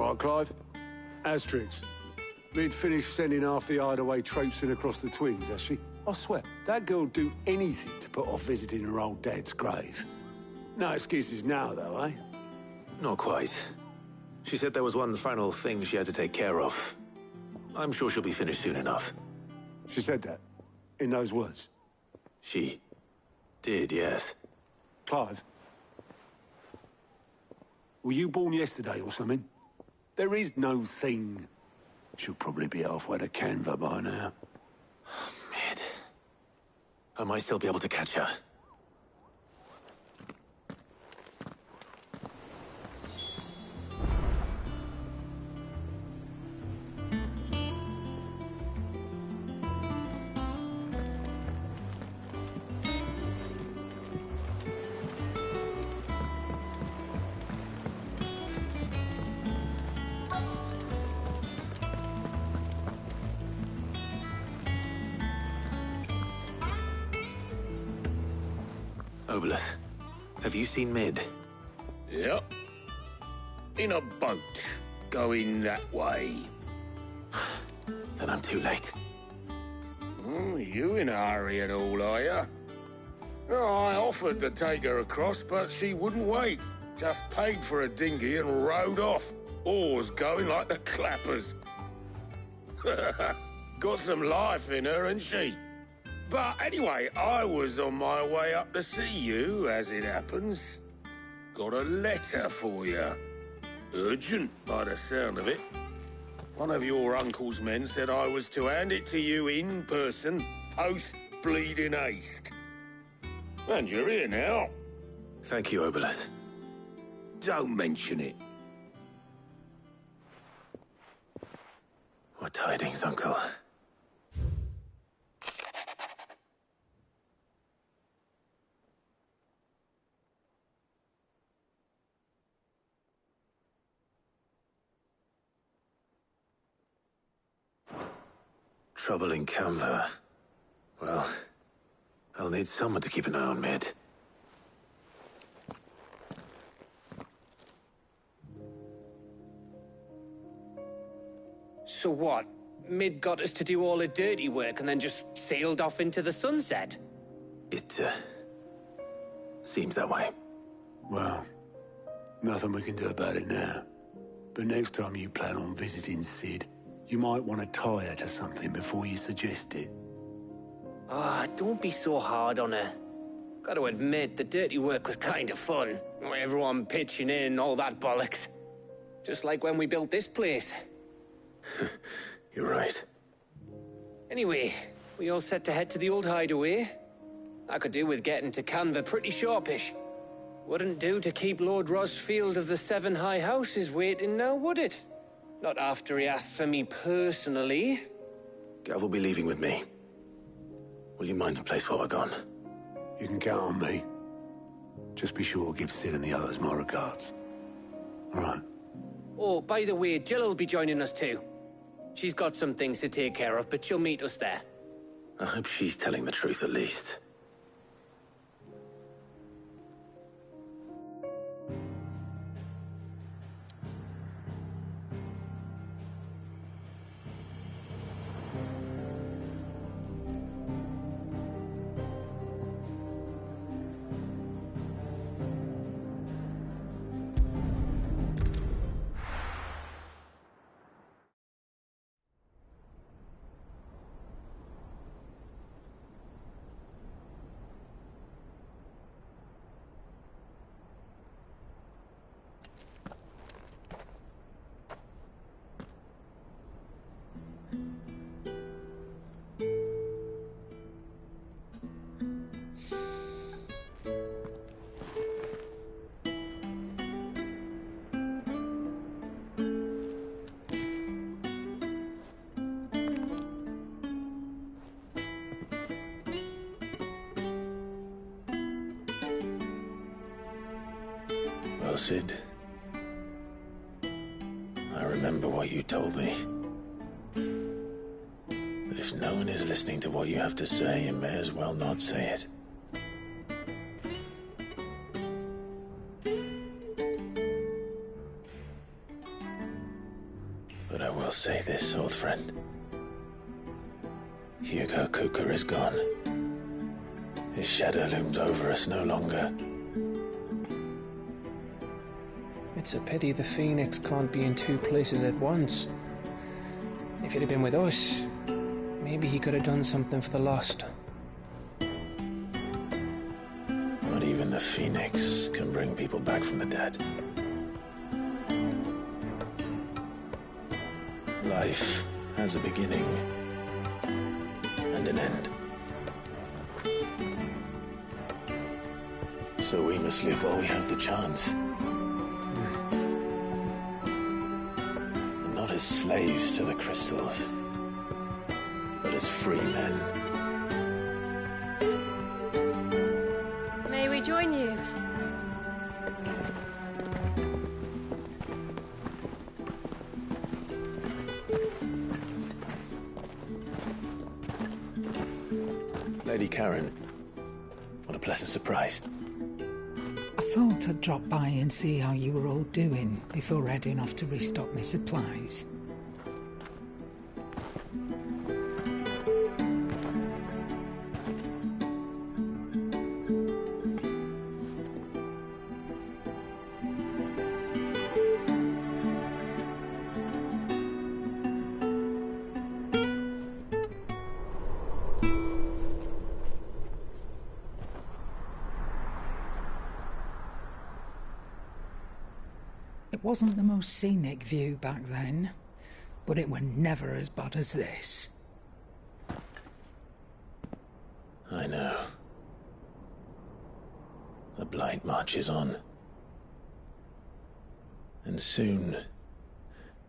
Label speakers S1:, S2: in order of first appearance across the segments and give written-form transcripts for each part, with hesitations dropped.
S1: right, Clive? Asterix. Mid finished sending half the hideaway traipsing across the twins, has she? I swear, that girl'd do anything to put off visiting her old dad's grave. No excuses now, though, eh?
S2: Not quite. She said there was one final thing she had to take care of. I'm sure she'll be finished soon enough.
S1: She said that? In those words?
S2: She did, yes.
S1: Clive? Were you born yesterday or something? There is no thing. She'll probably be halfway to Canva by now.
S2: Mid. I might still be able to catch her. Obolus, have you seen Mid?
S3: Yep. In a boat, going that way.
S2: Then I'm too late.
S3: You in a hurry and all, are you? Oh, I offered to take her across, but she wouldn't wait. Just paid for a dinghy and rowed off. Oars going like the clappers. Got some life in her, ain't she? But anyway, I was on my way up to see you, as it happens. Got a letter for you. Urgent, by the sound of it. One of your uncle's men said I was to hand it to you in person, post-bleeding haste. And you're here now.
S2: Thank you, Obolus.
S3: Don't mention it.
S2: What tidings, Uncle? Trouble in Canva. Well, I'll need someone to keep an eye on Mid.
S4: So what? Mid got us to do all the dirty work and then just sailed off into the sunset?
S2: It, seems that way.
S1: Well, nothing we can do about it now. But next time you plan on visiting Sid, you might want to tie her to something before you suggest it.
S4: Ah, don't be so hard on her. Got to admit, the dirty work was kind of fun. Everyone pitching in, all that bollocks. Just like when we built this place.
S2: You're right.
S4: Anyway, we all set to head to the old hideaway. I could do with getting to Canva pretty sharpish. Wouldn't do to keep Lord Rosfield of the Seven High Houses waiting now, would it? Not after he asked for me personally.
S2: Gav will be leaving with me. Will you mind the place while we're gone?
S1: You can count on me. Just be sure to give Sid and the others my regards. All right.
S4: Oh, by the way, Jill will be joining us too. She's got some things to take care of, but she'll meet us there.
S2: I hope she's telling the truth at least. Well, Sid, I remember what you told me. But if no one is listening to what you have to say, you may as well not say it. will say this, old friend. Hugo Kuka is gone. His shadow looms over us no longer.
S4: It's a pity the Phoenix can't be in two places at once. If he'd have been with us, maybe he could have done something for the lost.
S2: Not even the Phoenix can bring people back from the dead. Life has a beginning and an end. So we must live while we have the chance. And not as slaves to the crystals, but as free men.
S5: May we join you?
S2: Lady Karen, what a pleasant surprise.
S6: I thought I'd drop by and see how you were all doing before heading off to restock my supplies. It wasn't the most scenic view back then, but it were never as bad as this.
S2: I know. The blight marches on. And soon,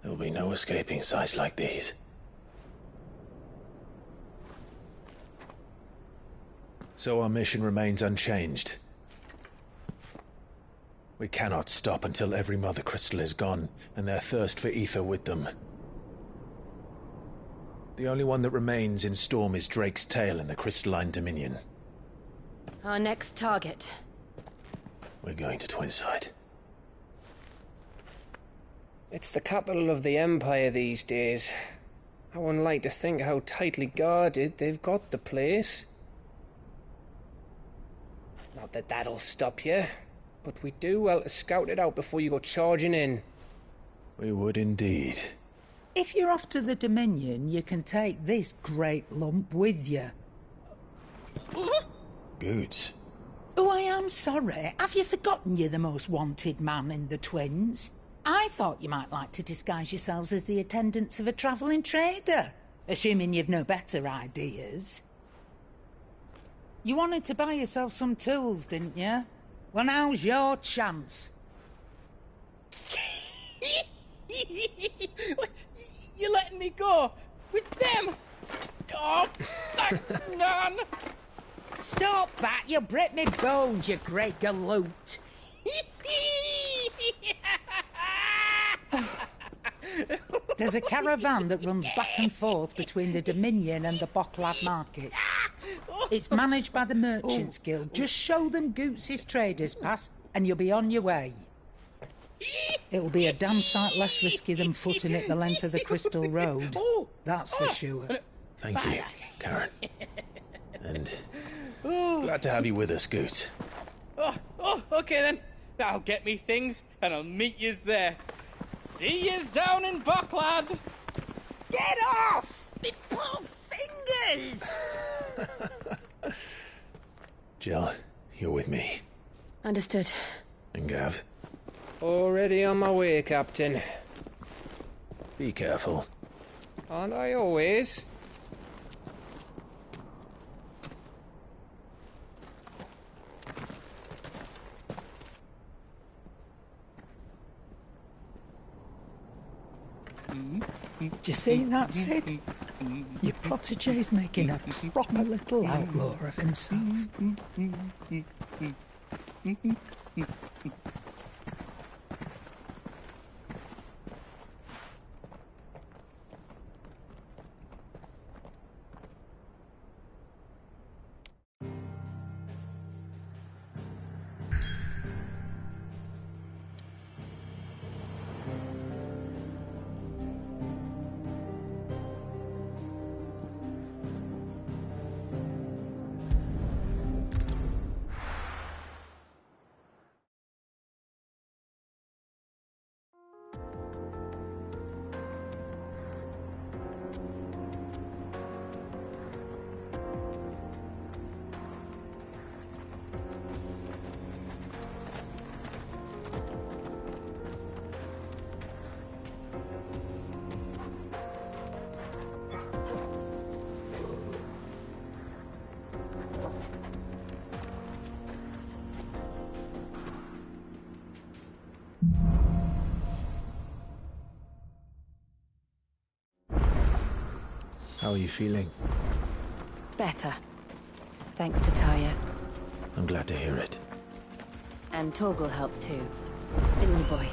S2: there will be no escaping sights like these. So our mission remains unchanged. We cannot stop until every Mother Crystal is gone, and their thirst for ether with them. The only one that remains in Storm is Drake's Tail in the Crystalline Dominion.
S5: Our next target.
S2: We're going to Twinside.
S4: It's the capital of the Empire these days. I wouldn't like to think how tightly guarded they've got the place. Not that that'll stop you, but we do well to scout it out before you go charging in.
S2: We would indeed.
S6: If you're off to the Dominion, you can take this great lump with you.
S2: Goods.
S6: Oh, I am sorry. Have you forgotten you're the most wanted man in the Twins? I thought you might like to disguise yourselves as the attendants of a travelling trader, assuming you've no better ideas. You wanted to buy yourself some tools, didn't you? Well, now's your chance.
S7: You're letting me go with them? Oh, thanks, Nan.
S6: Stop that! You'll break me bones, you great galoot. There's a caravan that runs back and forth between the Dominion and the Bocklad markets. It's managed by the Merchants Guild. Just show them Goots' traders pass and you'll be on your way. It'll be a damn sight less risky than footing it the length of the Crystal Road. That's for sure.
S2: Thank you, Karen. And glad to have you with us, Goots.
S7: Okay then. I'll get me things and I'll meet yous there. See yous down in Bocklad.
S6: Get off! Me poor fingers!
S2: Jill, you're with me.
S5: Understood.
S2: And Gav,
S4: Already on my way, Captain.
S2: be careful.
S4: Aren't I always?
S6: Do you see that, Sid? Your protege's making a proper little outlaw of himself.
S2: How are you feeling?
S5: Better. Thanks to Taya.
S2: I'm glad to hear it.
S5: And Torgal helped too. Didn't you, boy?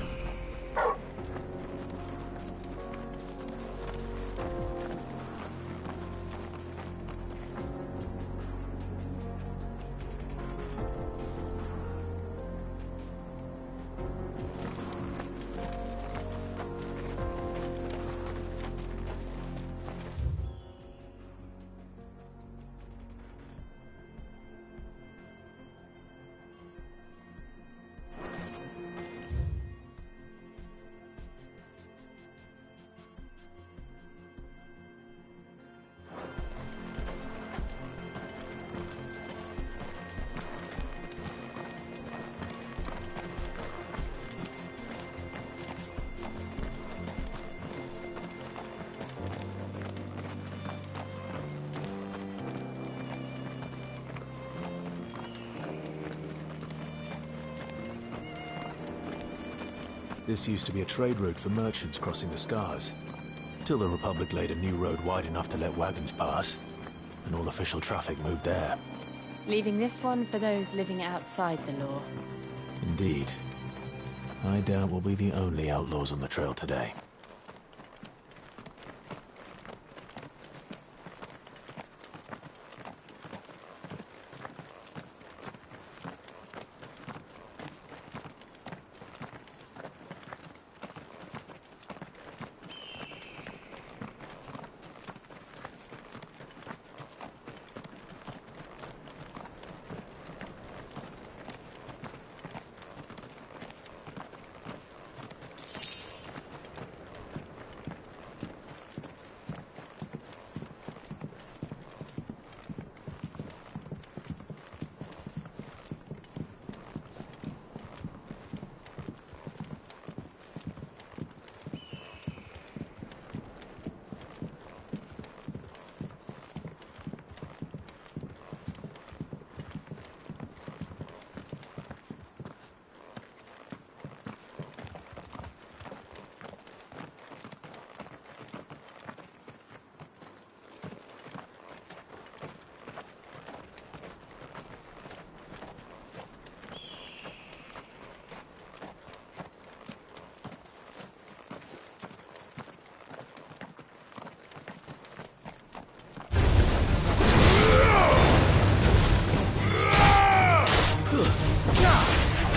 S2: This used to be a trade route for merchants crossing the Scars, till the Republic laid a new road wide enough to let wagons pass, and all official traffic moved there.
S5: Leaving this one for those living outside the law.
S2: Indeed. I doubt we'll be the only outlaws on the trail today.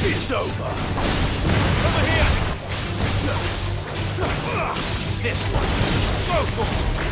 S3: It's over. Over here. This one. Go for it.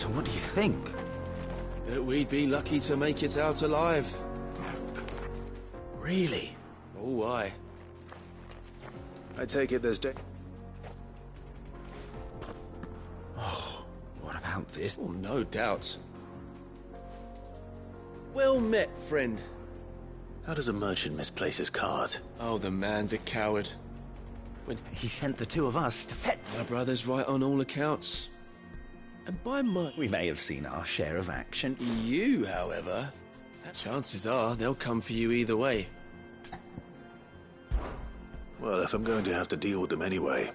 S8: So what do you think?
S9: That we'd be lucky to make it out alive.
S8: Really?
S9: Oh, aye.
S2: I take it there's
S8: What about this?
S9: Oh, no doubt. Well met, friend.
S2: How does a merchant misplace his cart?
S9: Oh, the man's a coward. When
S8: He sent the two of us to fetch.
S9: my brother's right on all accounts. And by my...
S8: We may have seen our share of action.
S9: You, however, chances are they'll come for you either way.
S2: Well, if I'm going to have to deal with them anyway.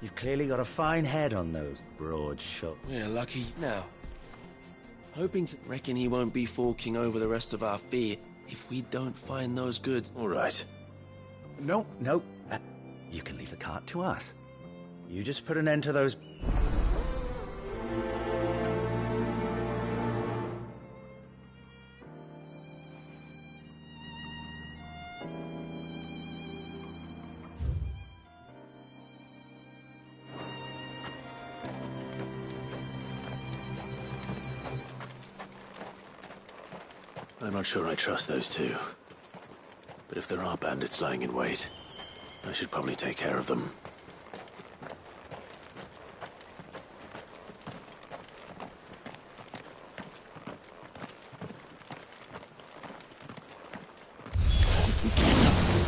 S8: You've clearly got a fine head on those broad shoulders.
S9: We're lucky now. Hoping to reckon he won't be forking over the rest of our fee if we don't find those goods.
S2: All right.
S8: No. You can leave the cart to us. You just put an end to those...
S2: I'm not sure I trust those two. But if there are bandits lying in wait, I should probably take care of them.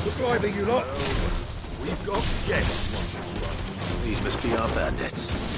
S10: Look lively, you lot. We've got guests.
S2: These must be our bandits.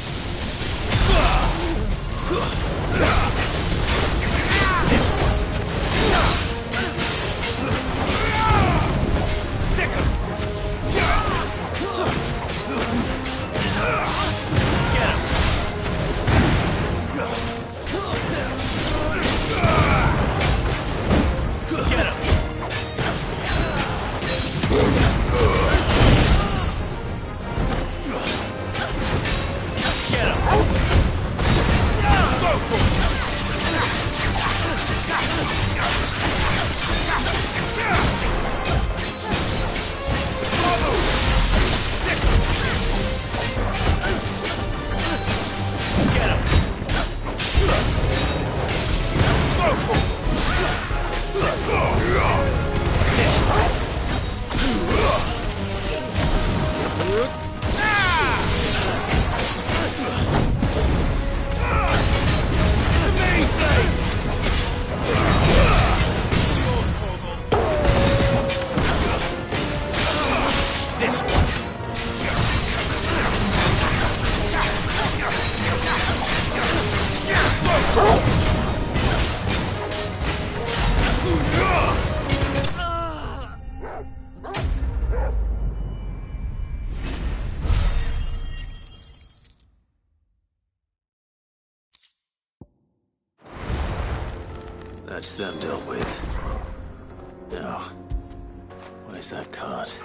S2: That's them dealt with. Now, where's that cart?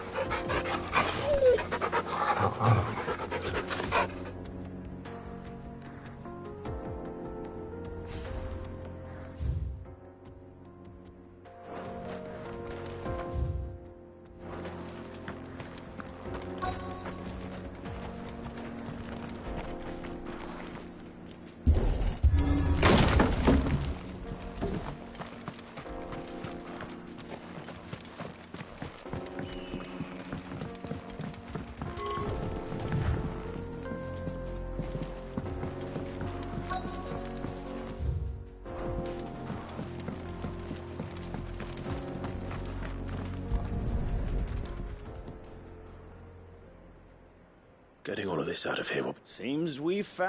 S2: Getting all of this out of here will...
S8: Seems we've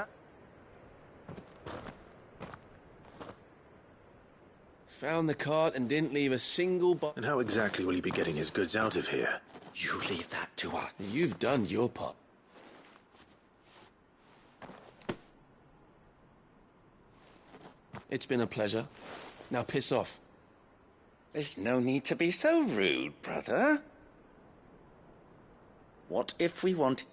S9: Found the cart and didn't leave a single
S2: And how exactly will he be getting his goods out of here?
S8: You leave that to us.
S9: You've done your part. It's been a pleasure. Now piss off.
S8: There's no need to be so rude, brother. What if we want...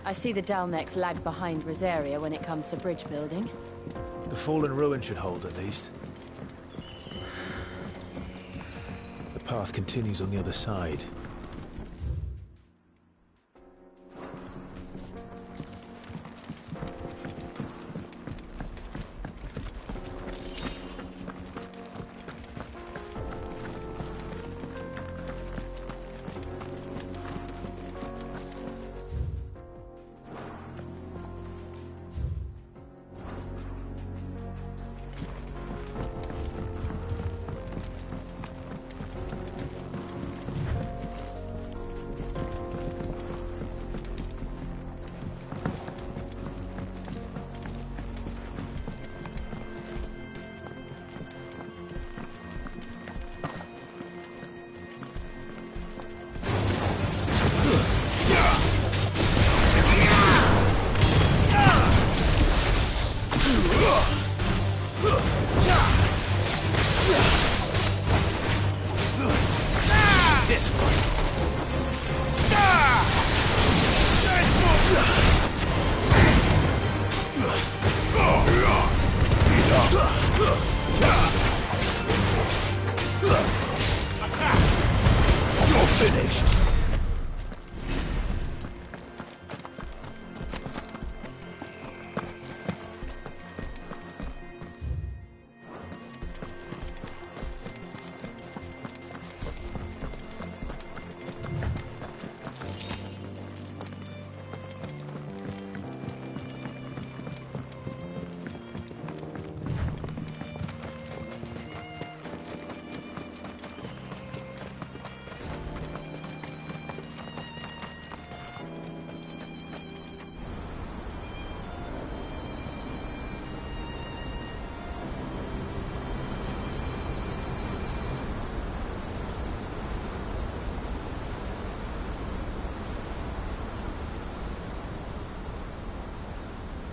S5: I see the Dalmex lag behind Rosaria when it comes to bridge building.
S2: The fallen ruin should hold, at least. The path continues on the other side.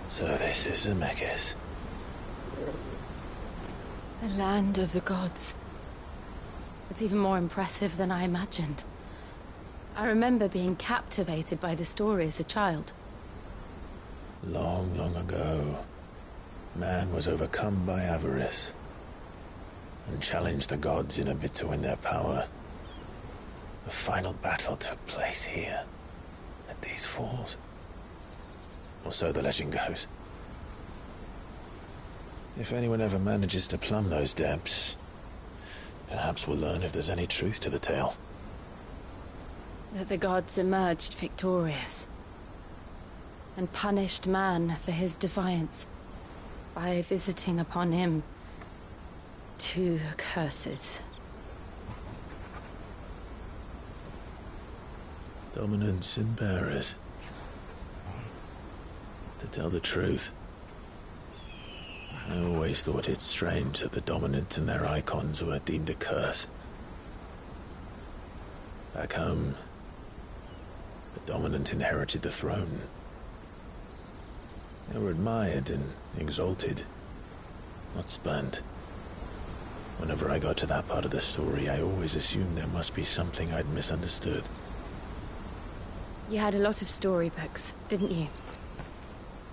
S2: So this is Zemeckis.
S5: The land of the gods. It's even more impressive than I imagined. I remember being captivated by the story as a child.
S2: Long, long ago, man was overcome by avarice and challenged the gods in a bid to win their power. The final battle took place here, at these falls. Or so the legend goes. If anyone ever manages to plumb those depths, perhaps we'll learn if there's any truth to the tale.
S5: That the gods emerged victorious and punished man for his defiance by visiting upon him 2 curses.
S2: Dominants and bearers. To tell the truth, I always thought it strange that the dominants and their icons were deemed a curse. Back home, the dominant inherited the throne. They were admired and exalted, not spurned. Whenever I got to that part of the story, I always assumed there must be something I'd misunderstood.
S5: You had a lot of storybooks, didn't you?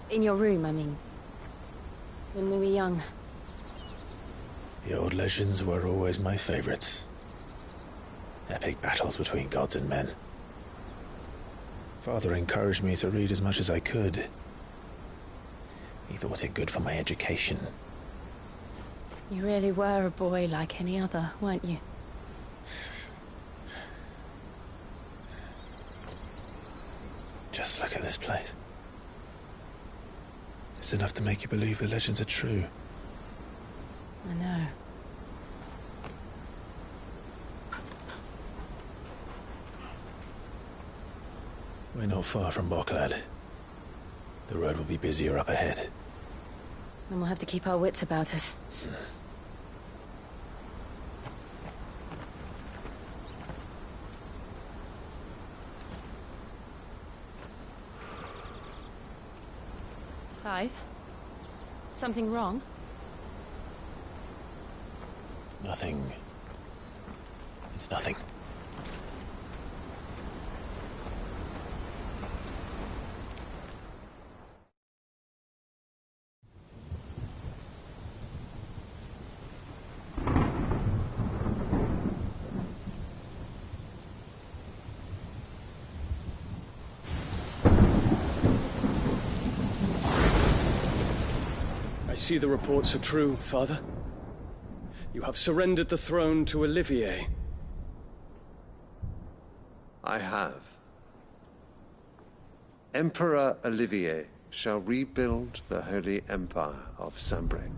S5: In your room, I mean. When we were young.
S2: The old legends were always my favorites. Epic battles between gods and men. Father encouraged me to read as much as I could. He thought it good for my education.
S5: You really were a boy like any other, weren't you?
S2: Just look at this place. It's enough to make you believe the legends are true.
S5: I know.
S2: We're not far from Boklad. The road will be busier up ahead.
S5: And we'll have to keep our wits about us. Clive? Something wrong?
S2: Nothing. It's nothing.
S11: I see the reports are true, Father. You have surrendered the throne to Olivier.
S12: I have. Emperor Olivier shall rebuild the Holy Empire of Sanbreque.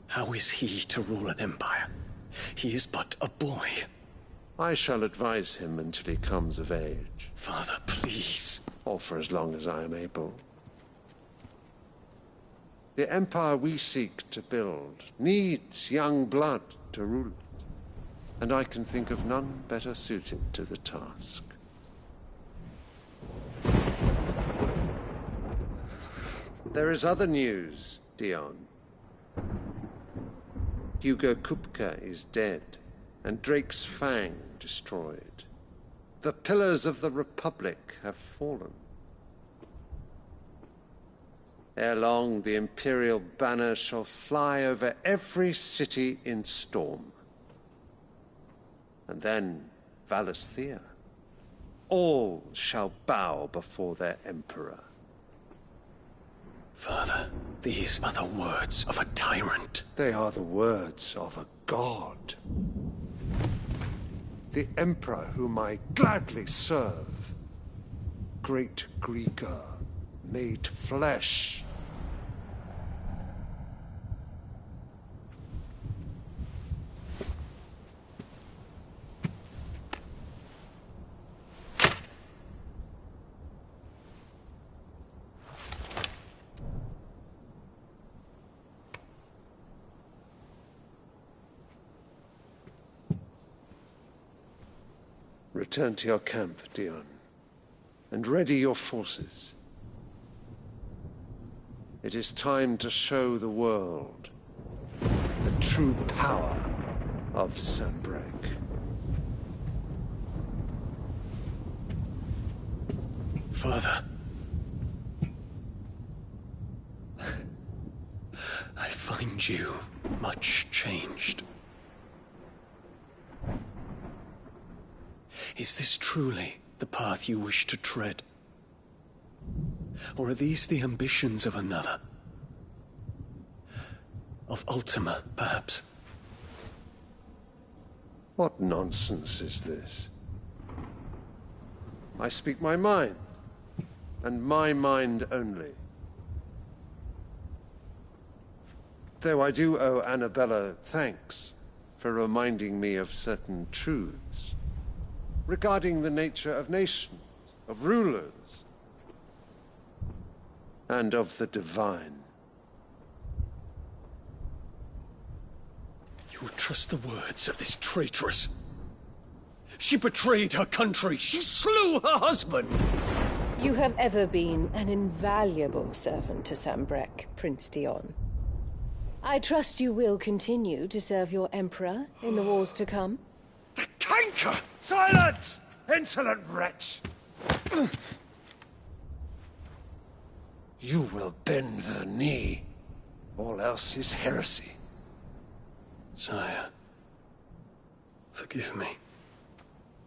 S11: How is he to rule an empire? He is but a boy.
S12: I shall advise him until he comes of age.
S11: Father, please.
S12: Or for as long as I am able. The empire we seek to build needs young blood to rule it, and I can think of none better suited to the task. There is other news, Dion. Hugo Kupka is dead, and Drake's Fang destroyed. The pillars of the Republic have fallen. Ere long, the Imperial banner shall fly over every city in Storm. And then, Valisthea. All shall bow before their Emperor.
S11: Father, these are the words of a tyrant.
S12: They are the words of a god. The Emperor whom I gladly serve. Great Greeker, made flesh. Return to your camp, Dion, and ready your forces. It is time to show the world the true power of Sanbreque.
S2: Father. I find you much changed. Is this truly the path you wish to tread? Or are these the ambitions of another? Of Ultima, perhaps?
S12: What nonsense is this? I speak my mind, and my mind only. Though I do owe Annabella thanks for reminding me of certain truths regarding the nature of nations, of rulers, and of the divine.
S11: You would trust the words of this traitress? She betrayed her country. She slew her husband.
S13: You have ever been an invaluable servant to Sanbreque, Prince Dion. I trust you will continue to serve your Emperor in the wars to come.
S12: The canker! Silence! Insolent wretch! You will bend the knee. All else is heresy.
S2: Sire, forgive me.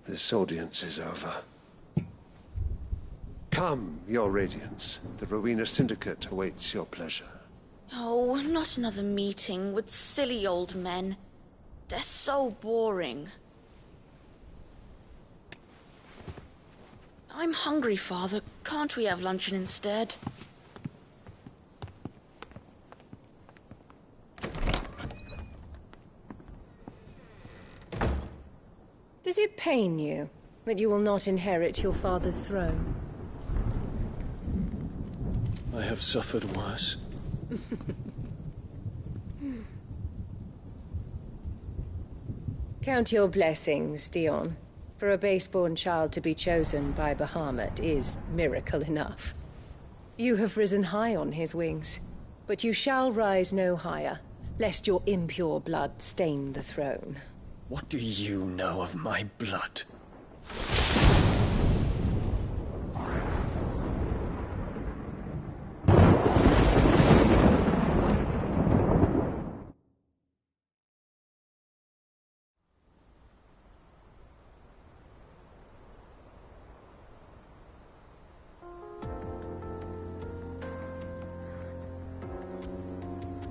S12: This audience is over. Come, your Radiance. The Rowena Syndicate awaits your pleasure.
S14: Oh, not another meeting with silly old men. They're so boring. I'm hungry, Father. Can't we have luncheon instead?
S13: Does it pain you that you will not inherit your father's throne?
S11: I have suffered worse.
S13: Count your blessings, Dion. For a base-born child to be chosen by Bahamut is miracle enough. You have risen high on his wings, but you shall rise no higher, lest your impure blood stain the throne.
S11: What do you know of my blood?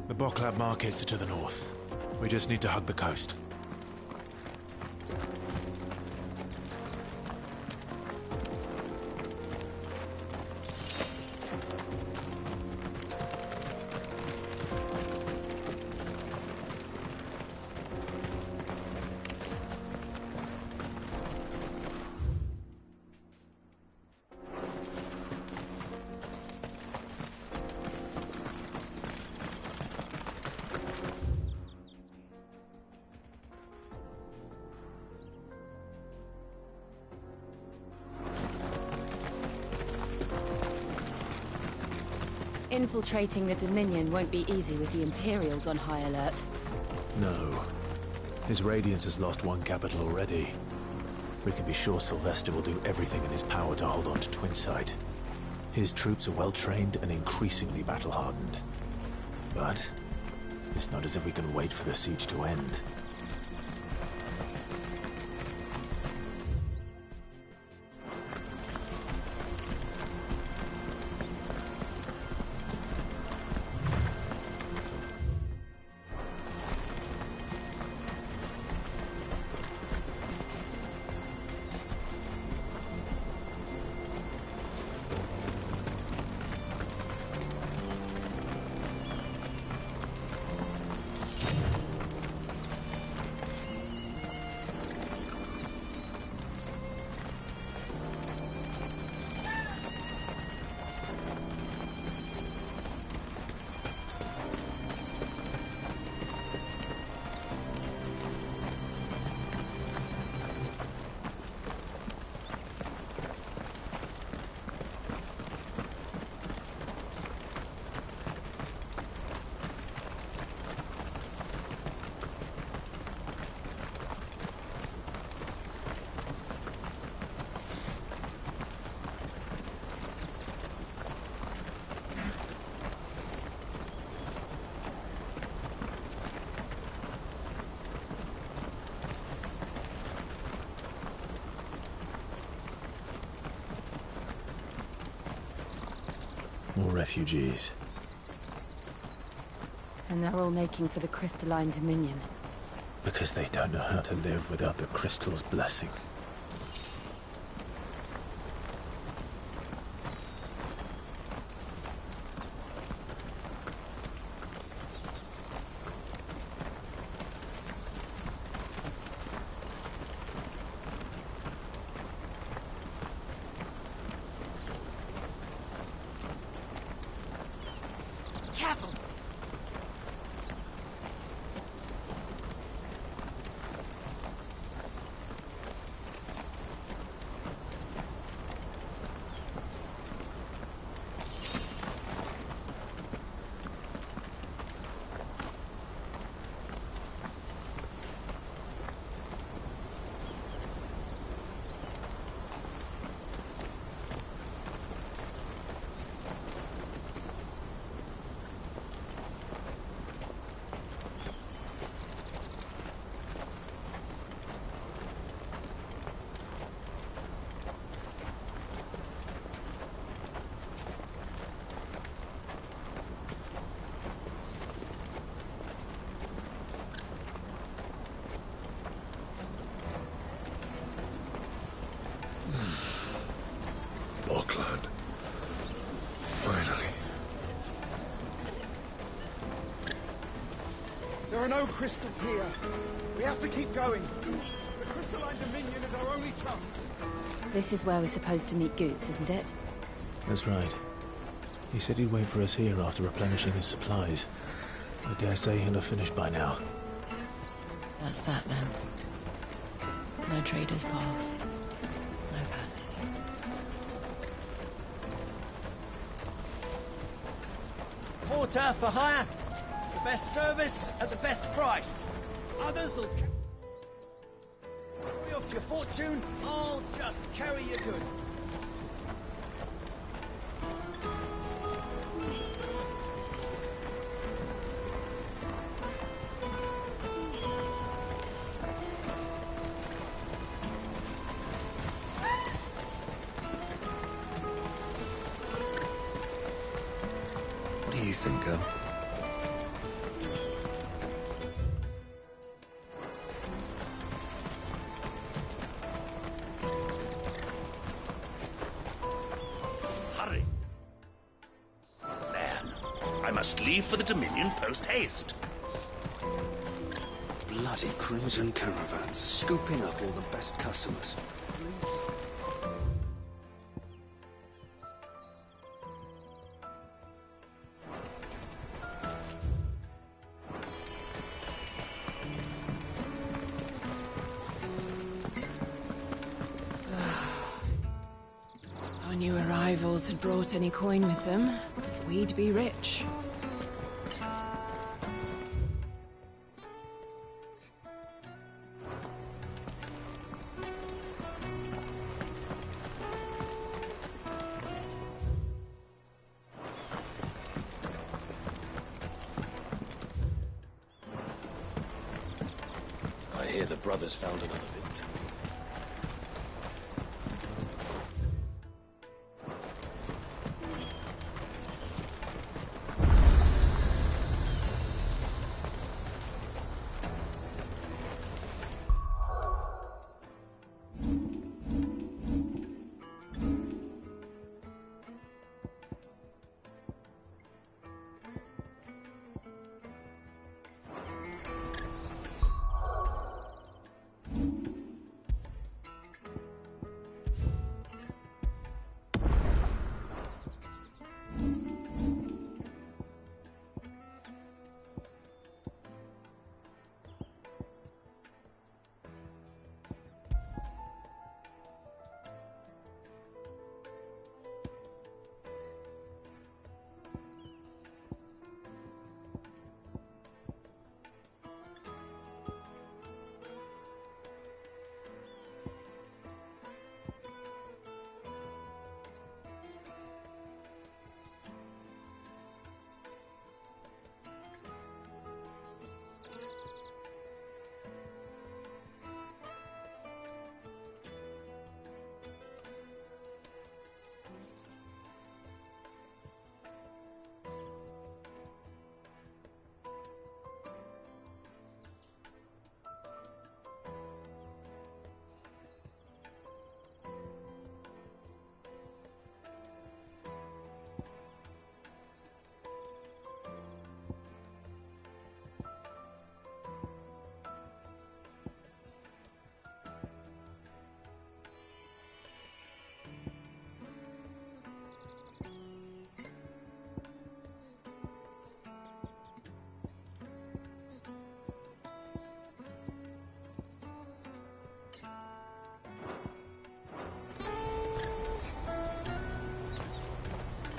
S15: The Boklab markets are to the north. We just need to hug the coast.
S5: Infiltrating the Dominion won't be easy with the Imperials on high alert.
S2: No. His Radiance has lost one capital already. We can be sure Sylvester will do everything in his power to hold on to Twinside. His troops are well-trained and increasingly battle-hardened. But it's not as if we can wait for the siege to end. More refugees.
S5: And they're all making for the crystalline dominion.
S2: Because they don't know how to live without the crystal's blessing.
S5: Careful!
S10: Auckland. Finally.
S16: There are no crystals here. We have to keep going. The crystalline dominion is our only chance.
S5: This is where we're supposed to meet Goots, isn't it?
S2: That's right. He said he'd wait for us here after replenishing his supplies. I dare say he'll have finished by now.
S17: That's that then. No trader's pass. No passage.
S18: Porter for hire. The best service at the best price. Others will carry off your fortune. I'll just carry your goods.
S10: What do you think, girl?
S19: Hurry. Man, I must leave for the Dominion post-haste.
S20: Bloody Crimson caravans, scooping up all the best customers.
S17: If our new arrivals had brought any coin with them, we'd be rich.
S20: I hear the brothers found another victim.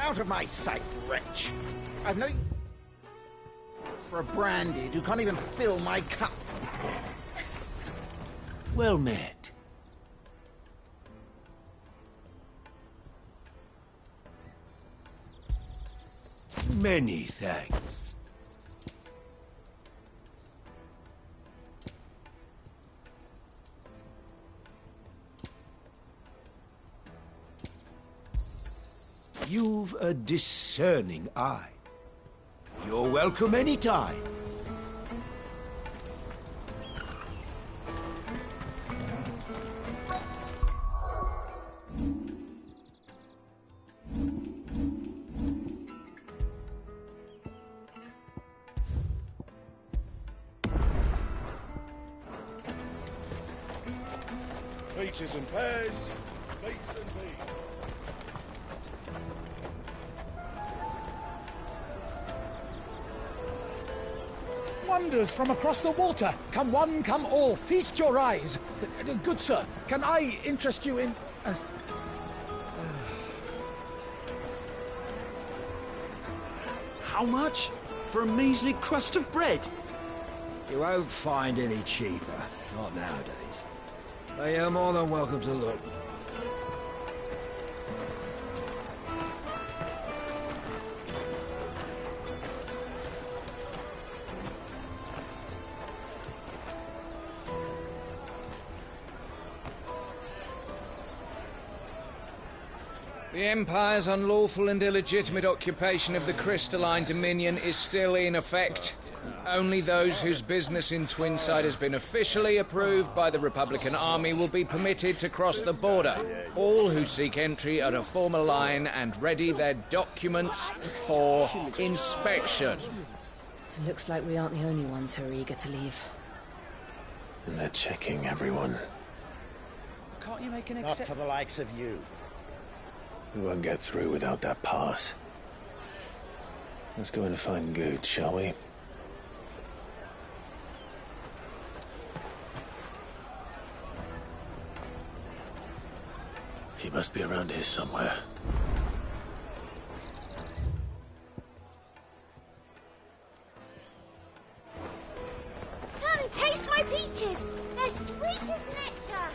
S21: Out of my sight, wretch! I've no... for a brandy who can't even fill my cup.
S19: Well met. Many thanks. You've a discerning eye. You're welcome anytime.
S3: Peaches and pears, meats and beans.
S22: Wonders from across the water. Come one, come all. Feast your eyes. Good sir, can I interest you in...
S20: How much? For a measly crust of bread?
S18: You won't find any cheaper. Not nowadays. But you're more than welcome to look.
S23: The Empire's unlawful and illegitimate occupation of the Crystalline Dominion is still in effect. Only those whose business in Twinside has been officially approved by the Republican Army will be permitted to cross the border. All who seek entry are to form a line and ready their documents for inspection.
S5: It looks like we aren't the only ones who are eager to leave.
S2: And they're checking everyone.
S21: Can't you make an exception? Not for the likes of you.
S2: We won't get through without that pass. Let's go and find Good, shall we? He must be around here somewhere.
S24: Come, taste my peaches! They're sweet as nectar!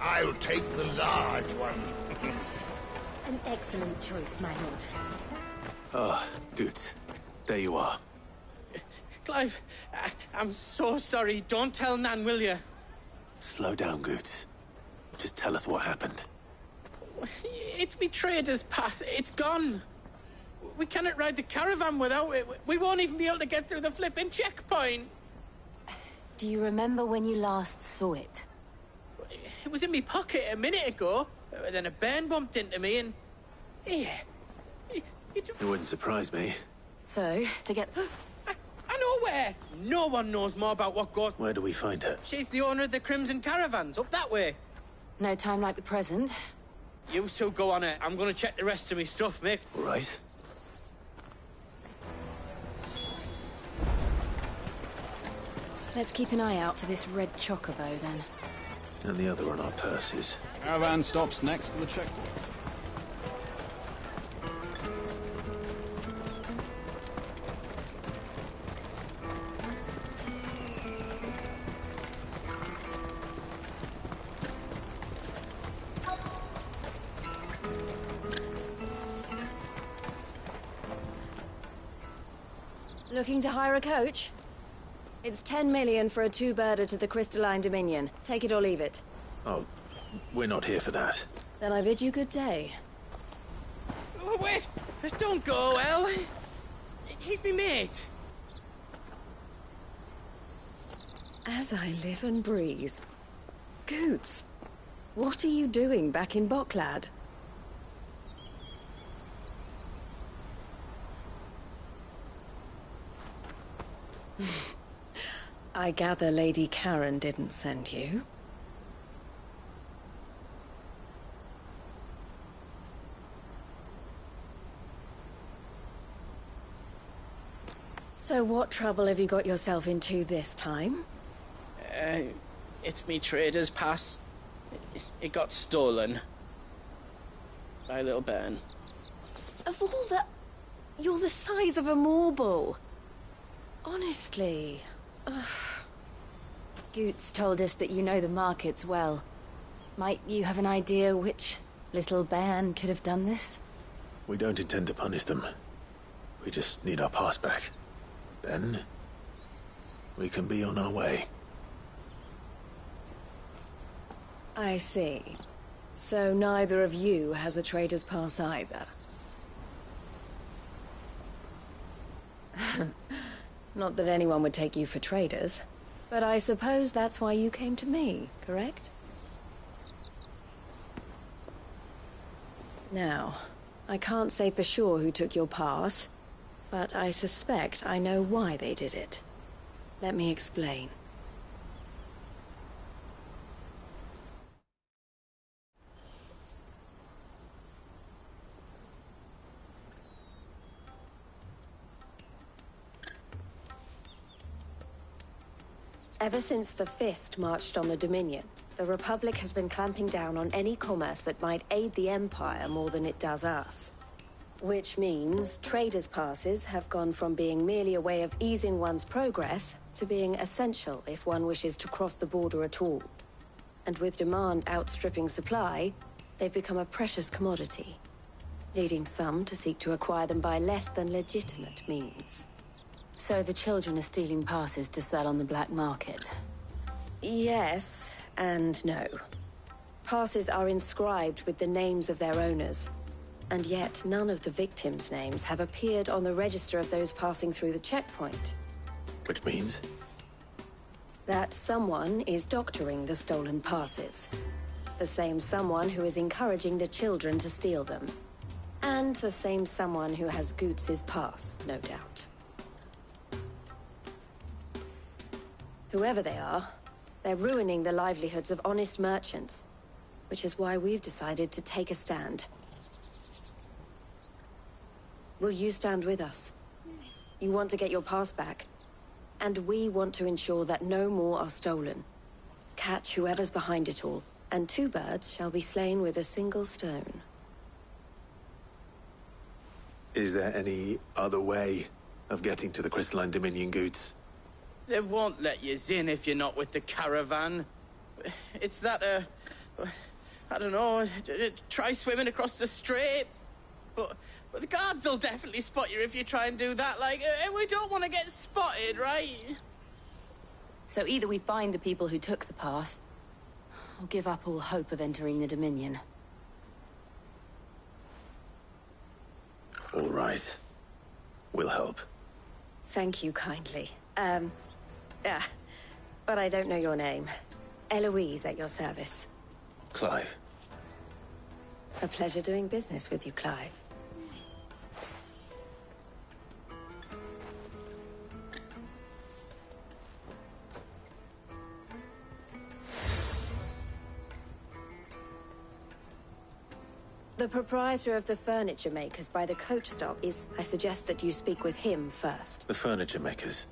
S3: I'll take the large one.
S24: An excellent choice, my lord.
S2: Ah, good. There you are.
S7: Clive, I'm so sorry. Don't tell Nan, will you?
S2: Slow down, Good. Just tell us what happened.
S7: It's me trader's pass. It's gone. We cannot ride the caravan without it. We won't even be able to get through the flipping checkpoint.
S5: Do you remember when you last saw it?
S7: It was in my pocket a minute ago. Then a bairn bumped into me and... Here.
S2: It wouldn't surprise me.
S5: So, to get...
S7: I know where! No one knows more about what goes...
S2: Where do we find her?
S7: She's the owner of the Crimson Caravans, up that way.
S5: No time like the present.
S7: You two go on it. I'm gonna check the rest of me stuff, Mick.
S2: All right.
S5: Let's keep an eye out for this red chocobo, then.
S2: And the other on our purses.
S25: Caravan stops next to the checkpoint.
S13: Looking to hire a coach? It's 10 million for a two-birder to the Crystalline Dominion. Take it or leave it.
S2: Oh, we're not here for that.
S13: Then I bid you good day.
S7: Oh, wait! Don't go, El. He's me mate.
S13: As I live and breathe. Goots, what are you doing back in Bocklad? I gather Lady Karen didn't send you. So what trouble have you got yourself into this time?
S7: It's me trader's pass. It got stolen. By little Ben.
S13: Of all the... You're the size of a marble. Honestly. Ugh.
S5: Goots told us that you know the markets well. Might you have an idea which little bairn could have done this?
S2: We don't intend to punish them. We just need our pass back. Then, we can be on our way.
S13: I see. So neither of you has a trader's pass either. Not that anyone would take you for traders, but I suppose that's why you came to me, correct? Now, I can't say for sure who took your pass, but I suspect I know why they did it. Let me explain. Ever since the Fist marched on the Dominion, the Republic has been clamping down on any commerce that might aid the Empire more than it does us. Which means traders' passes have gone from being merely a way of easing one's progress to being essential if one wishes to cross the border at all. And with demand outstripping supply, they've become a precious commodity, leading some to seek to acquire them by less than legitimate means.
S5: So the children are stealing passes to sell on the black market?
S13: Yes, and no. Passes are inscribed with the names of their owners, and yet none of the victims' names have appeared on the register of those passing through the checkpoint.
S2: Which means?
S13: That someone is doctoring the stolen passes. The same someone who is encouraging the children to steal them. And the same someone who has Goots' pass, no doubt. Whoever they are, they're ruining the livelihoods of honest merchants, which is why we've decided to take a stand. Will you stand with us? You want to get your pass back, and we want to ensure that no more are stolen. Catch whoever's behind it all, and 2 birds shall be slain with a single stone.
S2: Is there any other way of getting to the Crystalline Dominion, Goots?
S7: They won't let you in if you're not with the caravan. It's that, I don't know, try swimming across the strait. But the guards will definitely spot you if you try and do that. Like, we don't want to get spotted, right?
S5: So either we find the people who took the pass, or give up all hope of entering the Dominion.
S2: All right. We'll help.
S13: Thank you kindly. But I don't know your name. Eloise at your service.
S2: Clive.
S13: A pleasure doing business with you, Clive. The proprietor of the furniture makers by the coach stop is... I suggest that you speak with him first.
S2: The furniture makers.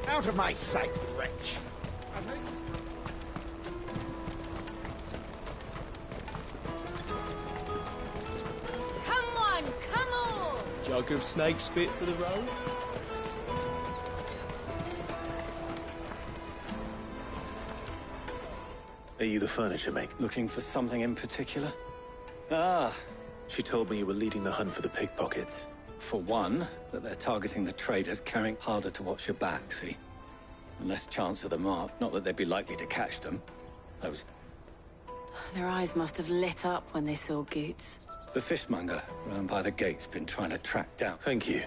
S21: Out of my sight, wretch!
S24: Come on, come on!
S1: Jug of snake spit for the road?
S2: Are you the furniture maker?
S18: Looking for something in particular? Ah.
S2: She told me you were leading the hunt for the pickpockets.
S18: For one, that they're targeting the traders carrying harder to watch your back, see? And less chance of the mark. Not that they'd be likely to catch them. Those...
S5: Their eyes must have lit up when they saw Goots.
S18: The fishmonger round by the gate's been trying to track down.
S2: Thank you.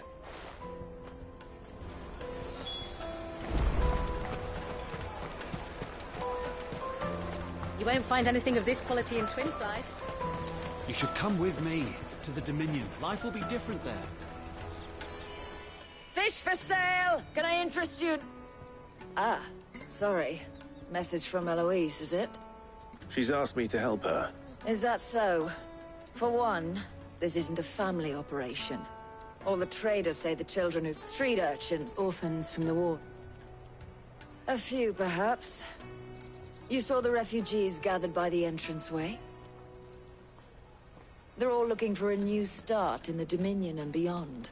S4: You won't find anything of this quality in Twinside.
S1: You should come with me to the Dominion. Life will be different there.
S6: Fish for sale! Can I interest you? Ah, sorry. Message from Eloise, is it?
S2: She's asked me to help her.
S6: Is that so? For one, this isn't a family operation. All the traders say the children of street urchins...
S5: Orphans from the war.
S6: A few, perhaps. You saw the refugees gathered by the entranceway? They're all looking for a new start in the Dominion and beyond.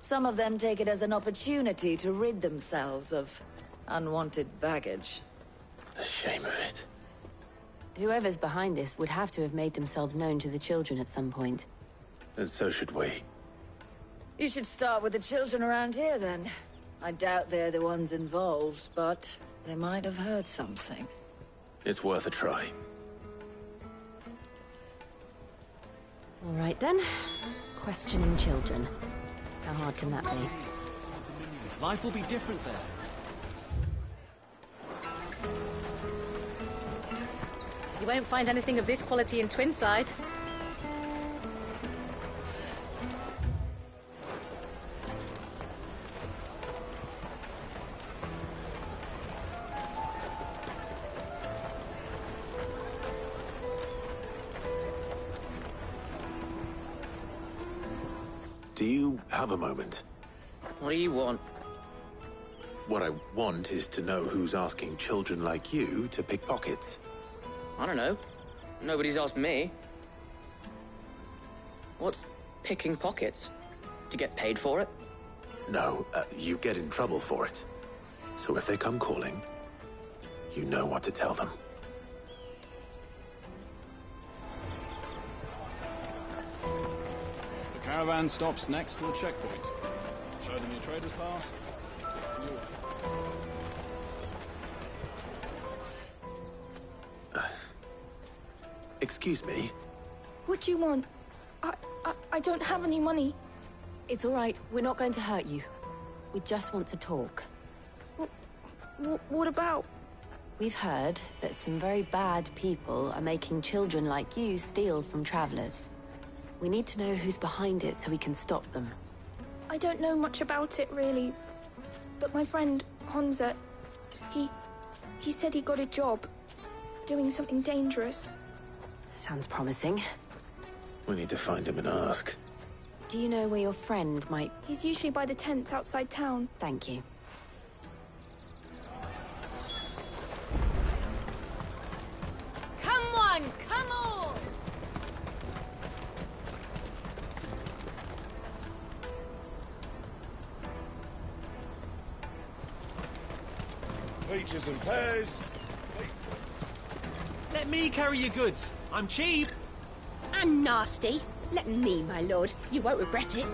S6: Some of them take it as an opportunity to rid themselves of unwanted baggage.
S2: The shame of it.
S5: Whoever's behind this would have to have made themselves known to the children at some point.
S2: And so should we.
S6: You should start with the children around here, then. I doubt they're the ones involved, but they might have heard something.
S2: It's worth a try.
S5: All right, then. Questioning children. How hard can that be?
S1: Life will be different there.
S4: You won't find anything of this quality in Twinside.
S2: Do you have a moment?
S7: What do you want?
S2: What I want is to know who's asking children like you to pick pockets.
S7: I don't know. Nobody's asked me. What's picking pockets? Do you get paid for it?
S2: No, you get in trouble for it. So if they come calling, you know what to tell them.
S25: The caravan stops next to the checkpoint. Show them your trader's pass.
S2: Excuse me?
S8: What do you want? I don't have any money.
S5: It's all right. We're not going to hurt you. We just want to talk.
S8: What about?
S5: We've heard that some very bad people are making children like you steal from travelers. We need to know who's behind it so we can stop them.
S8: I don't know much about it, really. But my friend, Honza, he said he got a job doing something dangerous.
S5: Sounds promising.
S2: We need to find him and ask.
S5: Do you know where your friend might...
S8: He's usually by the tents outside town.
S5: Thank you.
S6: Come on, come on!
S3: Peaches and pears.
S1: Let me carry your goods. I'm cheap.
S24: And nasty. Let me, my lord. You won't regret it.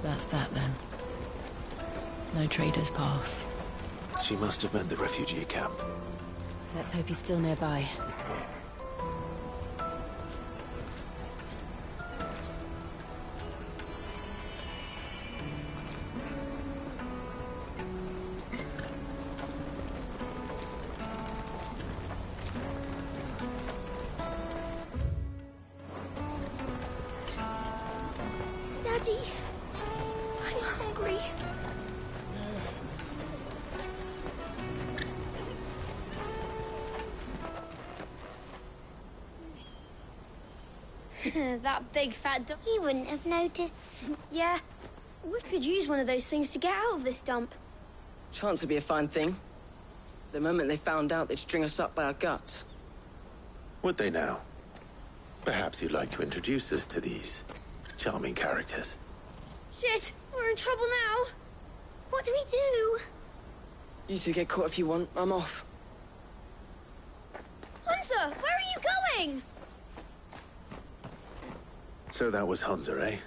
S5: That's that, then. No trader's pass.
S2: She must have meant the refugee camp.
S5: Let's hope he's still nearby.
S8: Daddy, I'm hungry.
S24: That big fat dog. He wouldn't have noticed. Yeah. We could use one of those things to get out of this dump.
S7: Chance would be a fine thing. The moment they found out, they'd string us up by our guts.
S2: Would they now? Perhaps you'd like to introduce us to these charming characters.
S24: Shit! We're in trouble now! What do we do?
S7: You two get caught if you want. I'm off.
S24: Hunter! Where are you going?
S2: So that was Hunter, eh?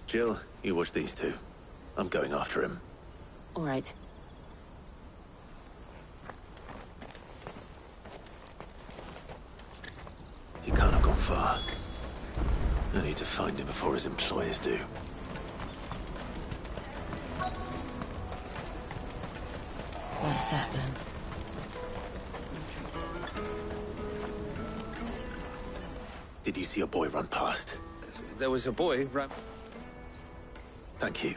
S2: Jill, you watch these two. I'm going after him.
S5: All right.
S2: He can't have gone far. I need to find him before his employers do.
S5: That's that then.
S2: Did you see a boy run past?
S20: There was a boy right...
S2: Thank you.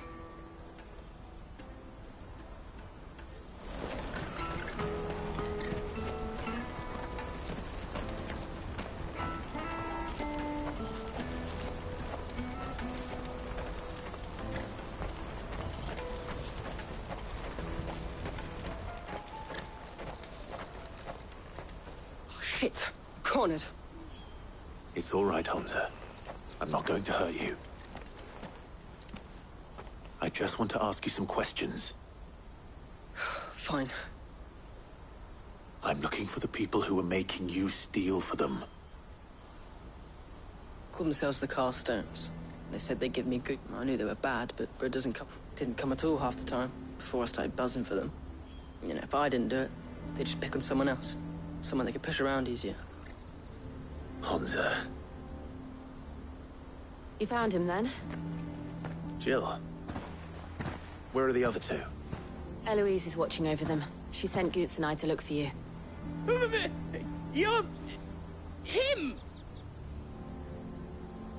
S7: Shit! Cornered.
S2: It's all right, Hunter. I'm not going to hurt you. I just want to ask you some questions.
S7: Fine.
S2: I'm looking for the people who are making you steal for them.
S7: Called themselves the Carstones. They said they'd give me good. I knew they were bad, but bread didn't come at all half the time before I started buzzing for them. You know, if I didn't do it, they'd just pick on someone else. Someone they could push around easier.
S2: Hunter.
S5: You found him then?
S2: Jill. Where are the other two?
S5: Eloise is watching over them. She sent Goots and I to look for you.
S7: You're... him!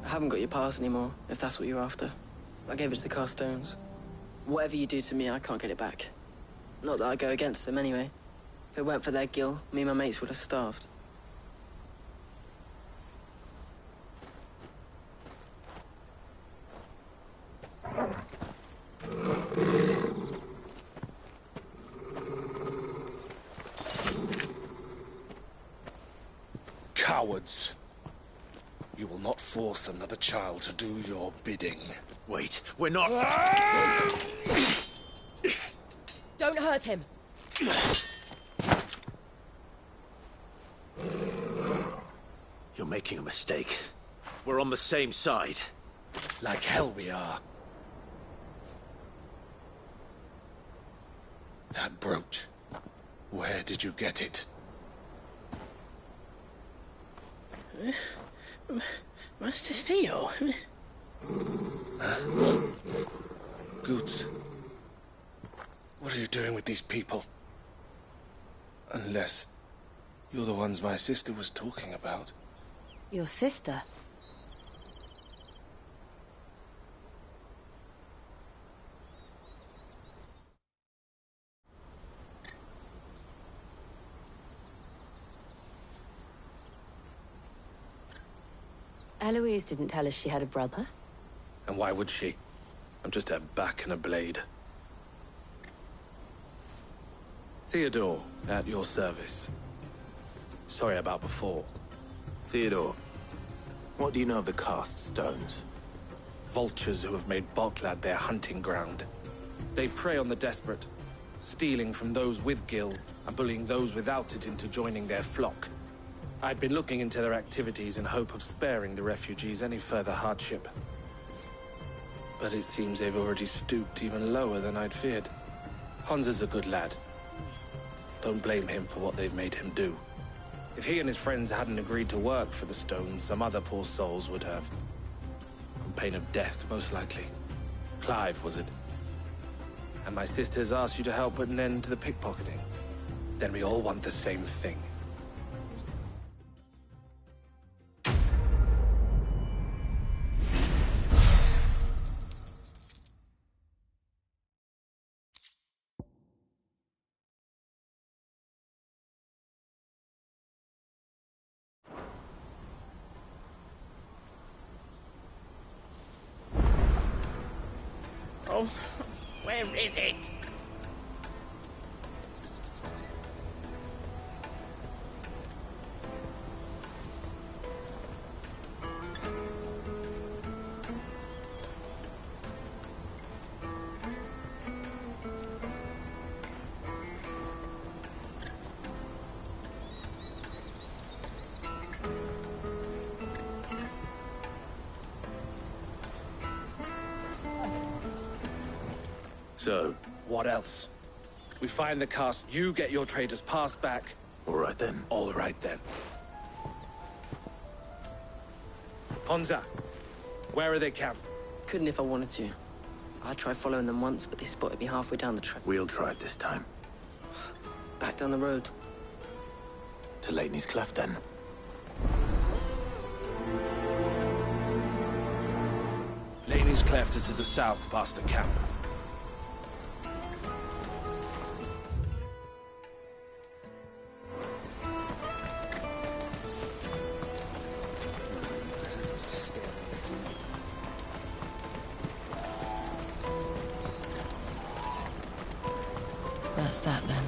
S7: I haven't got your pass anymore, if that's what you're after. I gave it to the Carstones. Whatever you do to me, I can't get it back. Not that I go against them anyway. If it weren't for their guild, me and my mates would have starved.
S19: Cowards. You will not force another child to do your bidding.
S2: Wait, we're not...
S5: Don't hurt him.
S2: You're making a mistake. We're on the same side.
S19: Like hell we are. That brooch. Where did you get it?
S7: Master Theo.
S19: Goots. What are you doing with these people? Unless you're the ones my sister was talking about.
S5: Your sister? Eloise didn't tell us she had a brother.
S20: And why would she? I'm just her back and a blade. Theodore, at your service. Sorry about before.
S2: Theodore, what do you know of the cast stones?
S20: Vultures who have made Boklad their hunting ground. They prey on the desperate, stealing from those with gil and bullying those without it into joining their flock. I'd been looking into their activities in hope of sparing the refugees any further hardship. But it seems they've already stooped even lower than I'd feared. Hansa's a good lad. Don't blame him for what they've made him do. If he and his friends hadn't agreed to work for the stones, some other poor souls would have. On pain of death, most likely. Clive, was it? And my sisters asked you to help put an end to the pickpocketing. Then we all want the same thing.
S7: now. Where is it?
S2: So,
S20: What else? We find the cast, you get your trader's pass back.
S2: all right then.
S20: All right then. Honza, where are they camped?
S9: Couldn't if I wanted to. I tried following them once, but they spotted me halfway down the track.
S2: We'll try it this time.
S9: Back down the road.
S2: To Lateney's Cleft then.
S20: Laney's Cleft is to the south, past the camp.
S5: That's that then.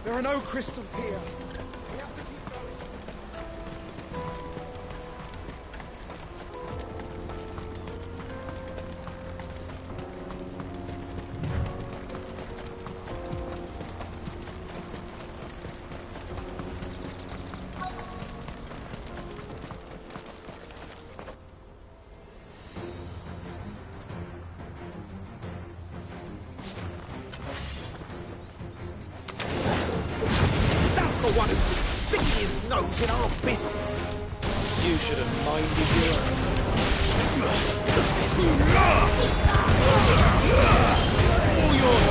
S16: There are no crystals here. We have to keep going.
S21: That's the one who's been sticking his nose in our business.
S19: You should have minded your
S21: All yours.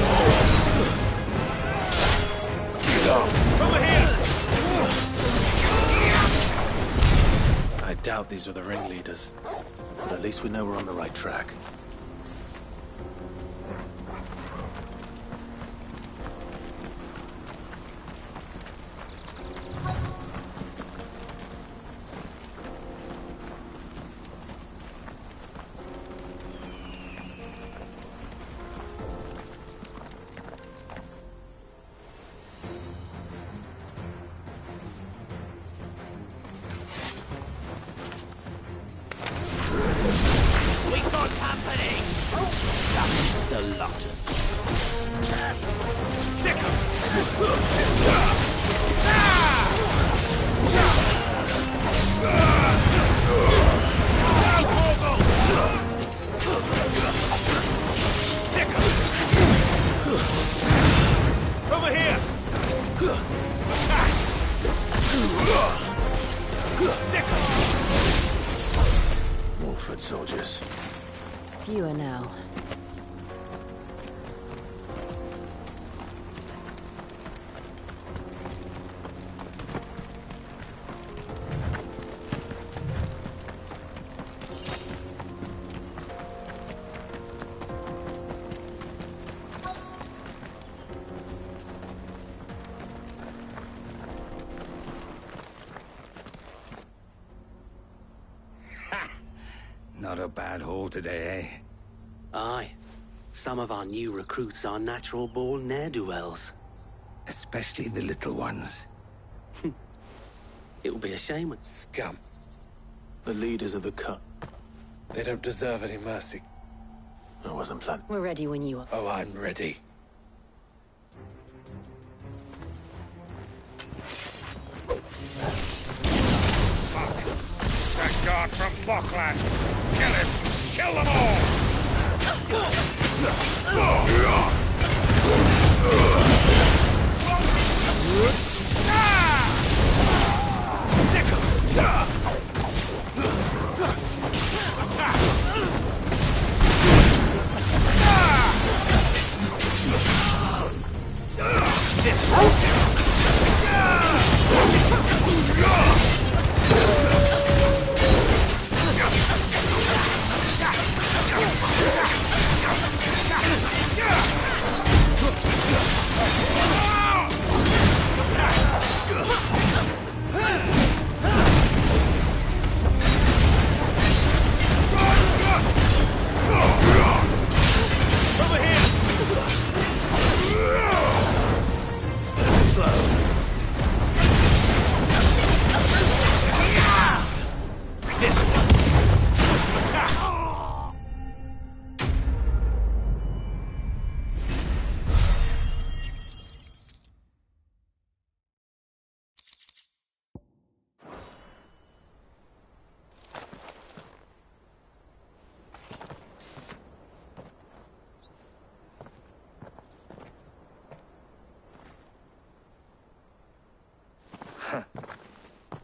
S20: Over here! I doubt these were the ringleaders.
S2: But at least we know we're on the right track.
S3: We got company! The lot of sick
S20: Over here!
S2: More foot soldiers.
S5: Fewer now.
S3: Not a bad haul today, eh?
S9: Aye. Some of our new recruits are natural-born ne'er-do-wells.
S3: Especially the little ones.
S9: It will be a shame when...
S20: Scum.
S2: The leaders of the cut.
S20: They don't deserve any mercy.
S2: I wasn't planning.
S5: We're ready when you are.
S20: Oh, I'm ready.
S3: That guard from Bockland! Kill him! Kill them all!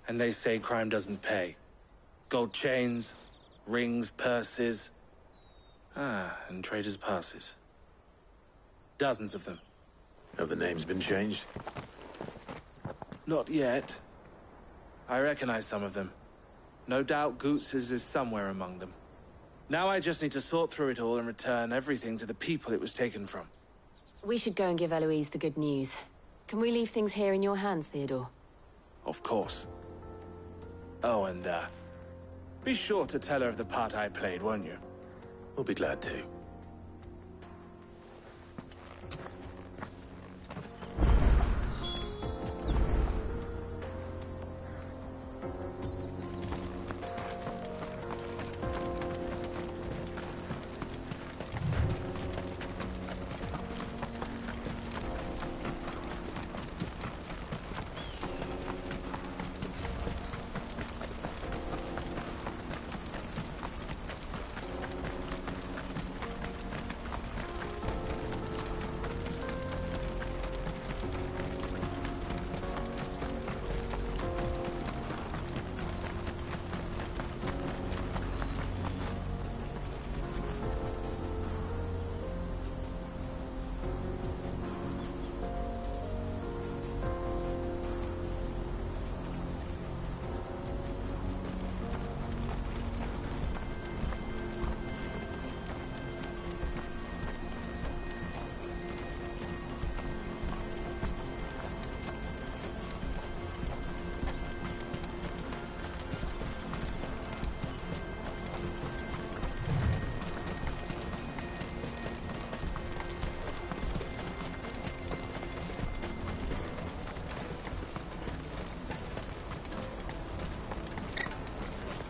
S20: And they say crime doesn't pay. Gold chains, rings, purses. And traders' passes. Dozens of them.
S2: Have the names been changed?
S20: Not yet. I recognize some of them. No doubt Goots's is somewhere among them. Now I just need to sort through it all and return everything to the people it was taken from.
S5: We should go and give Eloise the good news. Can we leave things here in your hands, Theodore?
S20: Of course. Oh, and, be sure to tell her of the part I played, won't you?
S2: We'll be glad to.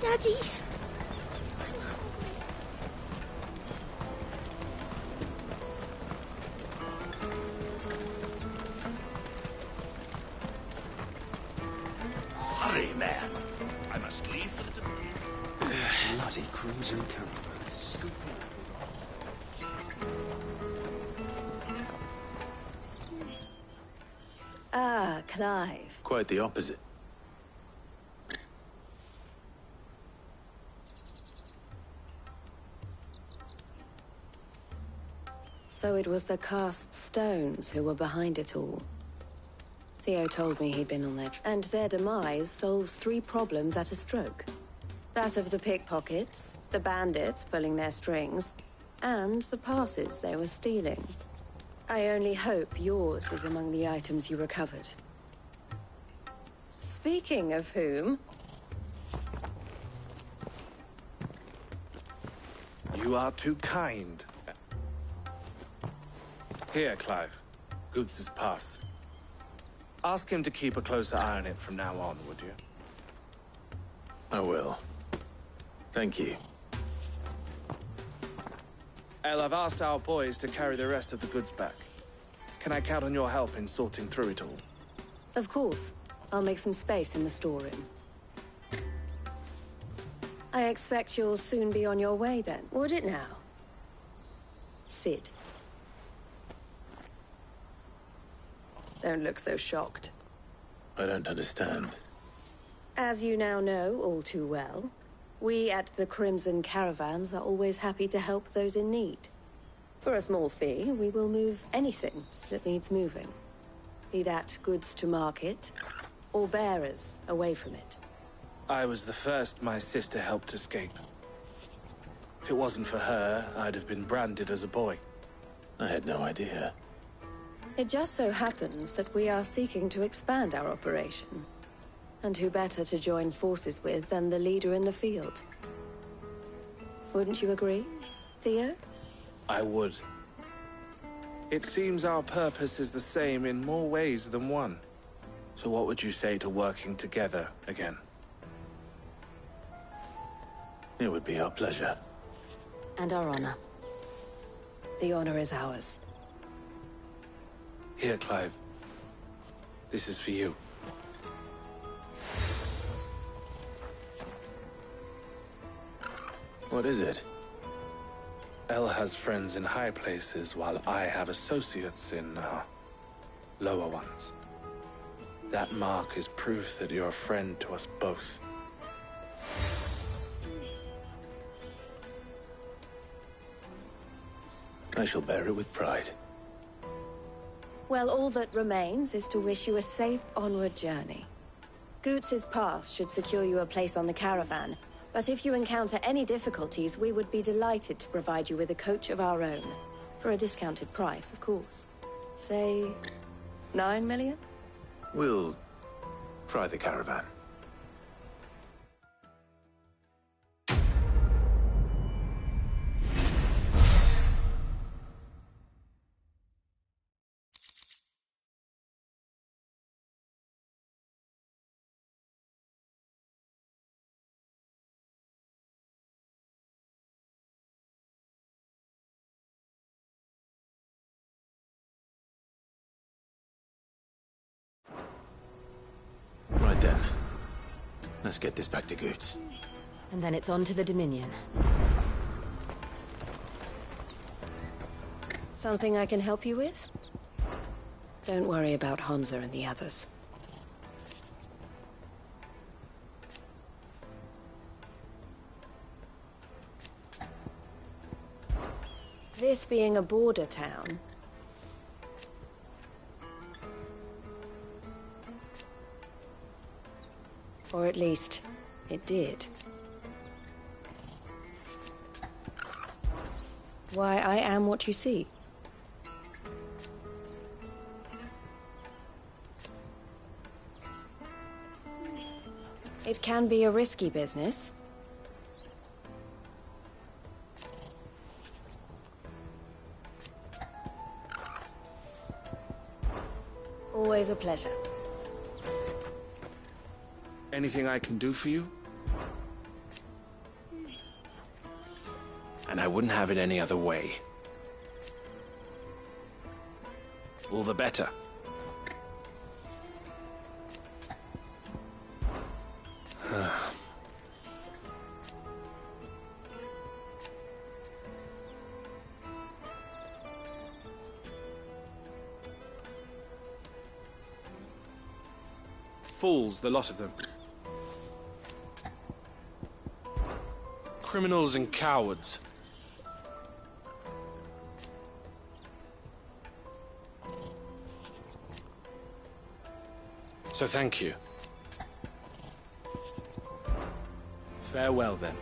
S8: Daddy!
S3: Hurry, man. I must leave for the...
S9: Bloody crimson caravan. Scoop
S6: Ah, Clive.
S2: Quite the opposite.
S6: So it was the cast stones who were behind it all. Theo told me he'd been on their and their demise solves 3 problems at a stroke. That of the pickpockets, the bandits pulling their strings, and the passes they were stealing. I only hope yours is among the items you recovered. Speaking of whom...
S20: You are too kind. Here, Clive. Goods' pass. Ask him to keep a closer eye on it from now on, would you?
S2: I will. Thank you.
S20: El, I've asked our boys to carry the rest of the goods back. Can I count on your help in sorting through it all?
S6: Of course. I'll make some space in the storeroom. I expect you'll soon be on your way then, would it now? Sid. Don't look so shocked.
S2: I don't understand.
S6: As you now know all too well, we at the Crimson Caravans are always happy to help those in need. For a small fee, we will move anything that needs moving. Be that goods to market, or bearers away from it.
S20: I was the first my sister helped escape. If it wasn't for her, I'd have been branded as a boy.
S2: I had no idea.
S6: It just so happens that we are seeking to expand our operation. And who better to join forces with than the leader in the field? Wouldn't you agree, Theo?
S20: I would. It seems our purpose is the same in more ways than one. So what would you say to working together again?
S2: It would be our pleasure.
S5: And our honor.
S6: The honor is ours.
S20: Here, Clive. This is for you.
S2: What is it?
S20: El has friends in high places, while I have associates in, lower ones. That mark is proof that you're a friend to us both.
S2: I shall bear it with pride.
S6: Well, all that remains is to wish you a safe onward journey. Goots's pass should secure you a place on the caravan, but if you encounter any difficulties, we would be delighted to provide you with a coach of our own. For a discounted price, of course. Say, 9 million?
S2: We'll try the caravan. Right then. Let's get this back to Goots.
S5: And then it's on to the Dominion.
S6: Something I can help you with? Don't worry about Honza and the others. This being a border town, or at least, it did. Why, I am what you see. It can be a risky business. Always a pleasure.
S20: Anything I can do for you? And I wouldn't have it any other way. All the better. Fools, the lot of them. Criminals and cowards. So thank you. Farewell, then.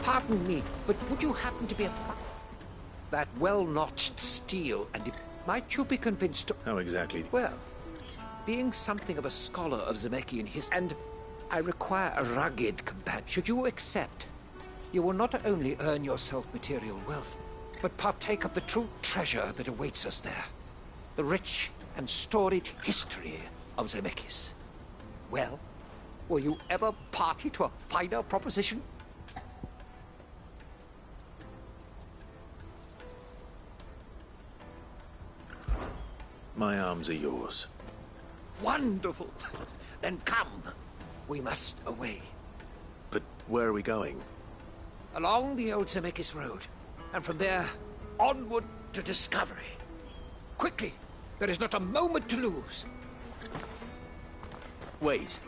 S10: Pardon me, but would you happen to be that well-notched steel, and might you be convinced to...
S2: How exactly?
S10: Well, being something of a scholar of Zemeckis history, and I require a rugged companion. Should you accept, you will not only earn yourself material wealth, but partake of the true treasure that awaits us there. The rich and storied history of Zemeckis. Well, were you ever party to a finer proposition?
S2: My arms are yours.
S10: Wonderful! Then come. We must away.
S2: But where are we going?
S10: Along the old Zemeckis Road. And from there, onward to discovery. Quickly! There is not a moment to lose.
S2: Wait.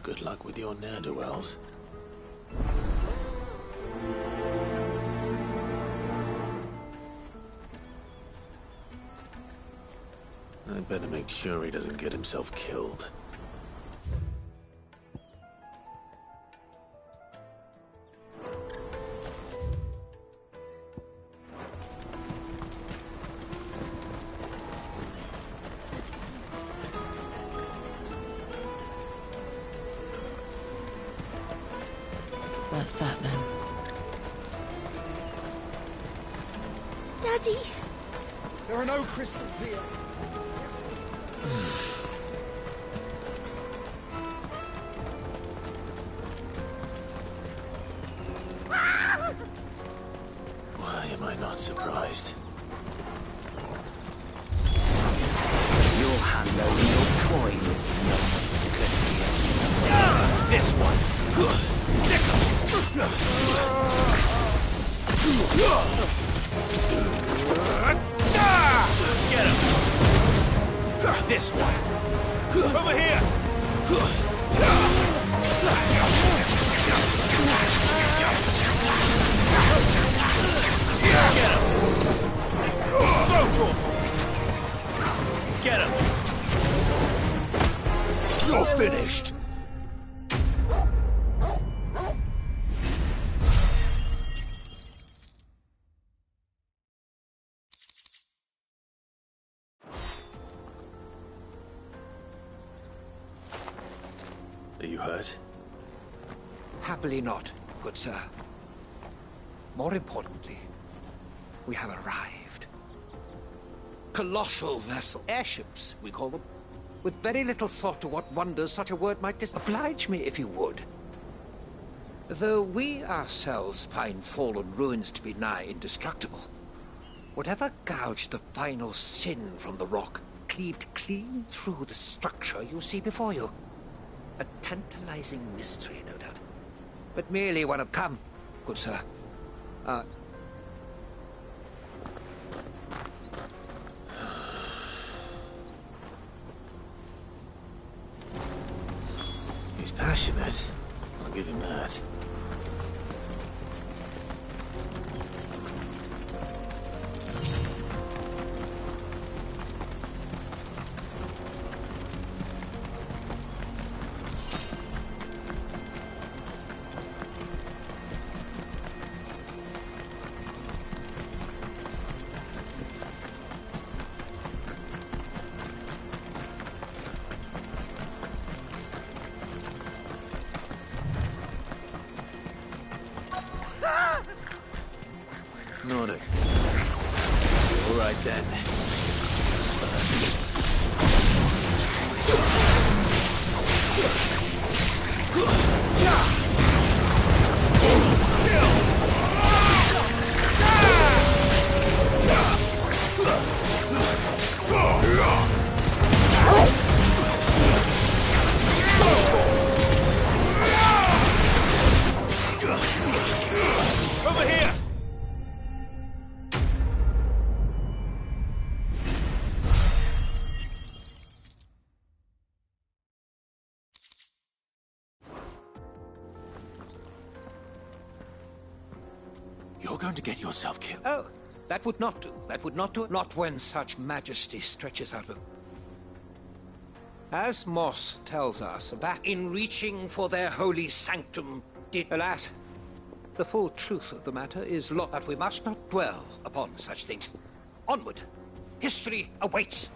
S2: Good luck with your ne'er-do-wells. I'd better make sure he doesn't get himself killed.
S5: That's that then.
S8: Daddy!
S16: There are no crystals here.
S2: Why am I not surprised?
S9: You'll hand over your coin if no one's courteous.
S10: This one. Get him. This one. Over here. Get him. Get him. You're finished.
S2: Are you hurt?
S10: Happily not, good sir. More importantly, we have arrived. Colossal vessel airships, we call them. With very little thought to what wonders such a word might oblige me if you would. Though we ourselves find fallen ruins to be nigh indestructible, whatever gouged the final sin from the rock cleaved clean through the structure you see before you. A tantalizing mystery, no doubt. But merely one of... Come, good sir.
S2: He's passionate. I'll give him that. Nordic. All right then.
S10: Over here!
S2: You're going to get yourself killed.
S10: Oh, that would not do. That would not do. Not when such majesty stretches out of... As Moss tells us, that in reaching for their holy sanctum did... Alas, the full truth of the matter is that we must not dwell upon such things. Onward. History awaits.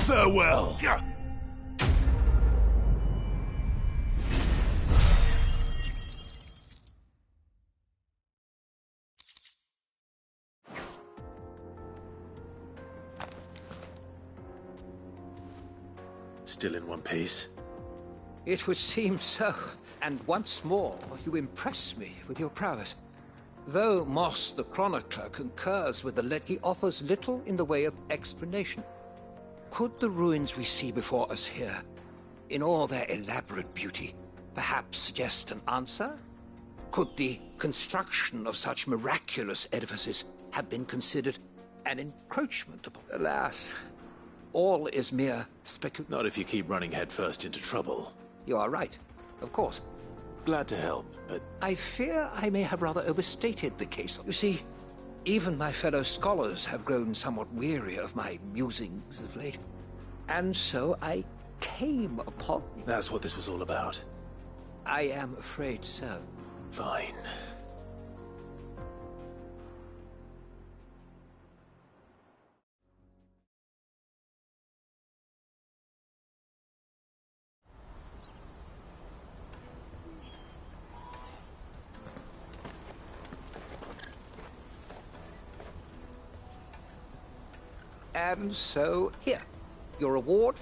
S2: Farewell. Still in one piece?
S10: It would seem so. And once more, you impress me with your prowess. Though Moss the Chronicler concurs with the legend, he offers little in the way of explanation. Could the ruins we see before us here, in all their elaborate beauty, perhaps suggest an answer? Could the construction of such miraculous edifices have been considered an encroachment upon? Alas, all is mere speculation.
S2: Not if you keep running headfirst into trouble.
S10: You are right, of course.
S2: Glad to help, but
S10: I fear I may have rather overstated the case. You see, even my fellow scholars have grown somewhat weary of my musings of late. And so I came upon...
S2: That's what this was all about.
S10: I am afraid so.
S2: Fine.
S10: And so, here, your reward.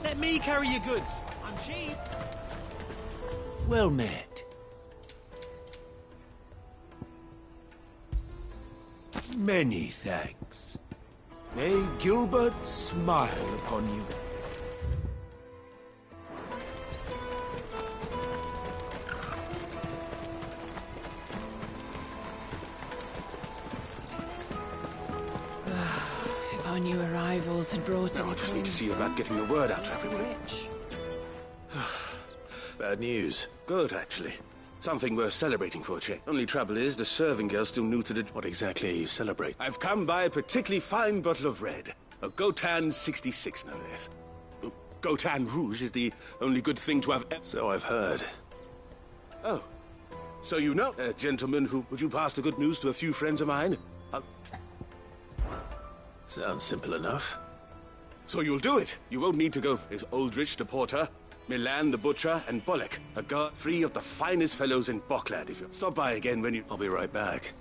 S1: Let me carry your goods. I'm cheap.
S11: Well met. Many thanks. May Gilbert smile upon you.
S12: If our new arrivals had brought
S2: Now I just need to see about getting the word out to everyone.
S12: Rich.
S2: Bad news.
S14: Good, actually. Something worth celebrating for, Che. Only trouble is, the serving girl's still new to the...
S2: What exactly are you celebrating?
S14: I've come by a particularly fine bottle of red. A Gotan 66, no less. Gotan Rouge is the only good thing to have...
S2: So I've heard.
S14: Oh. So you know, gentlemen, who... Would you pass the good news to a few friends of mine?
S2: Sounds simple enough.
S14: So you'll do it. You won't need to go... There's Aldrich the porter, Milan the butcher, and Bollock, a guard free of the finest fellows in Bocklad. If you stop by again when you...
S2: I'll be right back.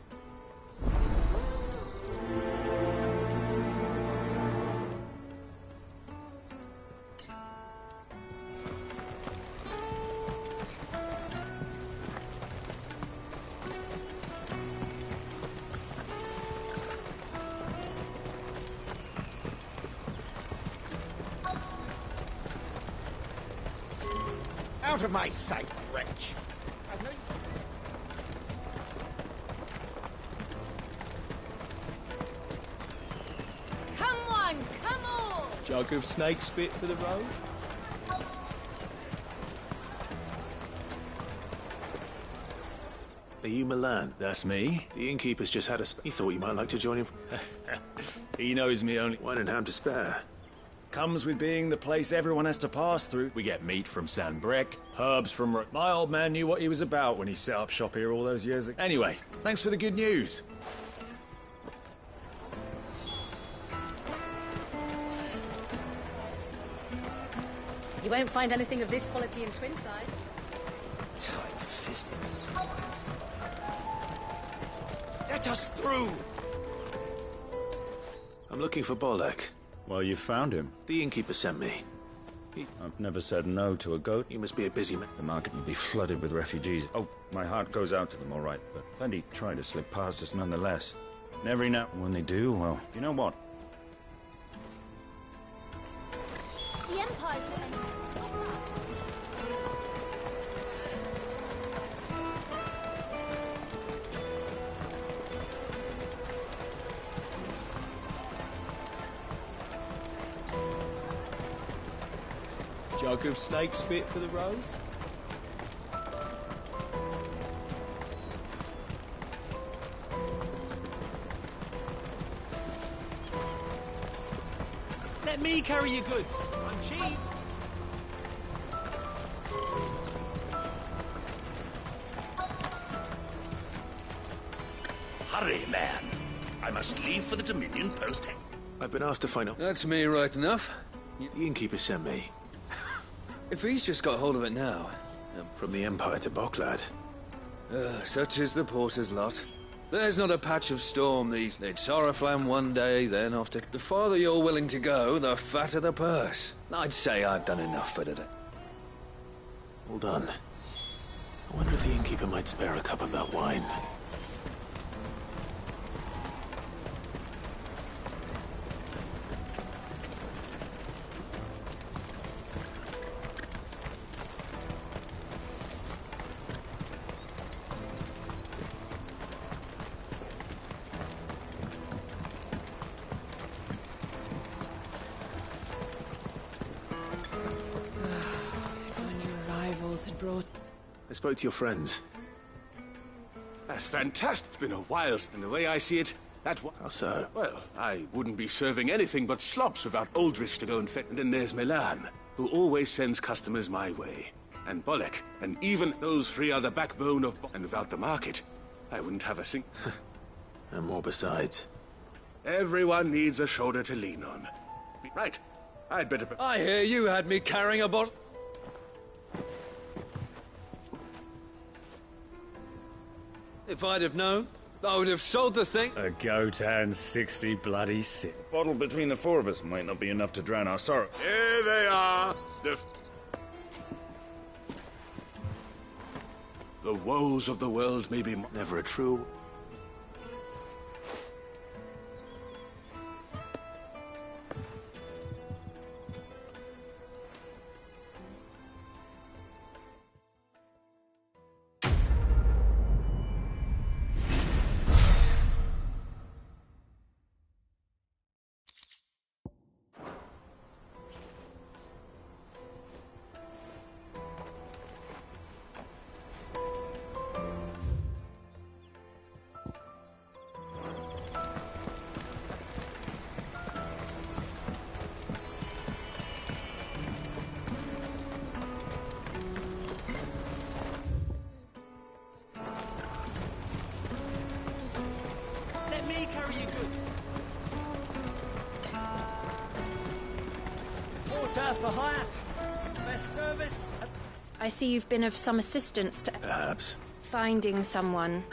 S21: Out of my sight, wretch!
S12: Come on, come on!
S1: Jug of snake spit for the road?
S2: Are you Milan?
S15: That's me.
S2: The innkeeper's just had a... He thought you might like to join him.
S15: He knows me only...
S2: Wine and ham to spare.
S15: Comes with being the place everyone has to pass through. We get meat from San Brec, herbs from... My old man knew what he was about when he set up shop here all those years ago. Anyway, thanks for the good news.
S4: You won't find anything of this quality in Twinside.
S10: Tight-fisted swines.
S21: Let us through!
S2: I'm looking for Bollock.
S15: Well, you found him.
S2: The innkeeper sent me.
S15: I've never said no to a goat.
S2: He must be a busy man.
S15: The market will be flooded with refugees. Oh, my heart goes out to them, all right, but plenty try to slip past us nonetheless. And every now when they do, well, you know what?
S24: The Empire's your enemy.
S1: Jug of snake spit for the road? Let me carry your goods. I'm cheap.
S13: Hurry, man. I must leave for the Dominion post.
S2: I've been asked to find out.
S17: That's me right enough.
S2: The innkeeper sent me.
S17: If he's just got hold of it now...
S2: From the Empire to Boklad.
S17: Such is the porter's lot. There's not a patch of storm these... They'd Sorrowflam one day, then off to... The farther you're willing to go, the fatter the purse. I'd say I've done enough for today.
S2: All done. I wonder if the innkeeper might spare a cup of that wine.
S12: Had brought...
S2: I spoke to your friends.
S14: That's fantastic. It's been a while, and the way I see it, that
S2: How so?
S14: Well, I wouldn't be serving anything but slops without Aldrich to go and fetch. And then there's Milan, who always sends customers my way. And Bolek, and even those three are the backbone of... And without the market, I wouldn't have a sing...
S2: And more besides.
S14: Everyone needs a shoulder to lean on. Right. I'd better...
S17: I hear you had me carrying a bottle... If I'd have known, I would have sold the thing.
S15: A goat and 60 bloody sick. Bottle between the four of us might not be enough to drown our sorrow.
S14: Here they are. The woes of the world may be
S2: never a true...
S1: Let me carry your goods. Water for hire. Best service.
S4: I see you've been of some assistance to...
S2: Perhaps.
S4: Finding someone.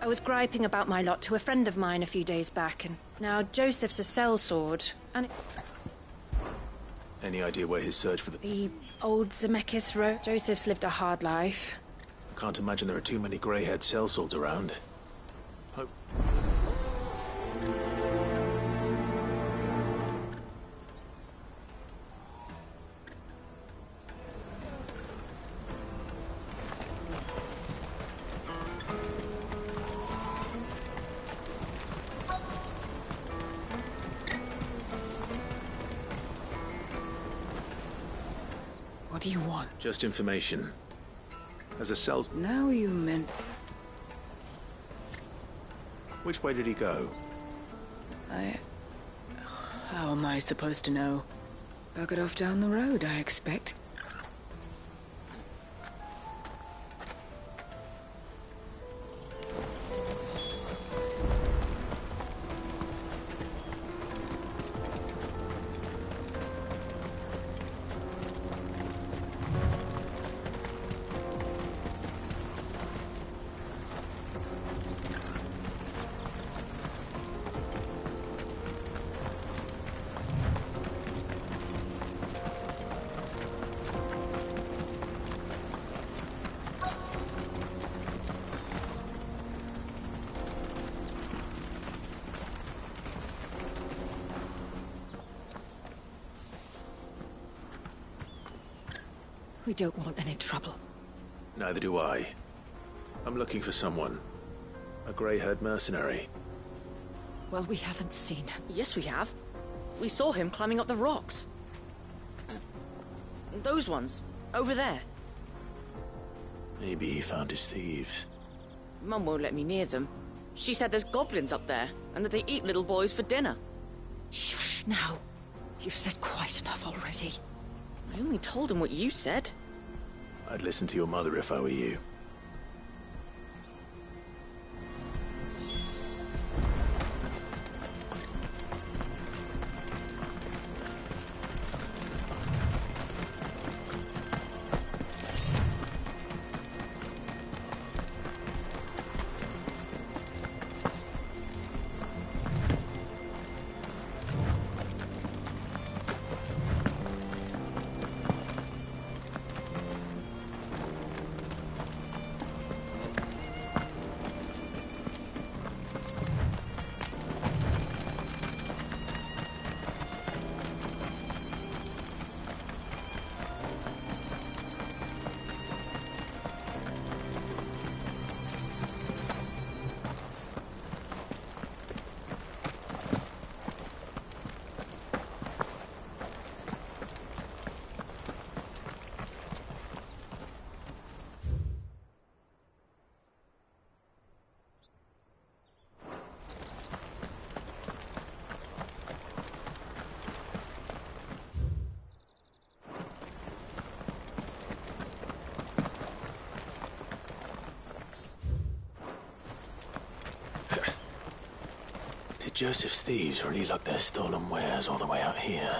S4: I was griping about my lot to a friend of mine a few days back, and now Joseph's a sellsword, and...
S2: Any idea where his search for
S4: The old Zemeckis wrote. Joseph's lived a hard life.
S2: I can't imagine there are too many grey-haired sellswords around. Hope...
S12: What do you want?
S2: Just information. As a cell...
S12: Now you meant...
S2: Which way did he go?
S12: How am I supposed to know? I got off down the road, I expect. We don't want any trouble.
S2: Neither do I. I'm looking for someone. A grey-haired mercenary.
S12: Well, we haven't seen him.
S18: Yes, we have. We saw him climbing up the rocks. Those ones, over there.
S2: Maybe he found his thieves.
S18: Mum won't let me near them. She said there's goblins up there, and that they eat little boys for dinner.
S12: Shush, now. You've said quite enough already.
S18: I only told him what you said.
S2: I'd listen to your mother if I were you. Did Joseph's thieves really lug their stolen wares all the way out here?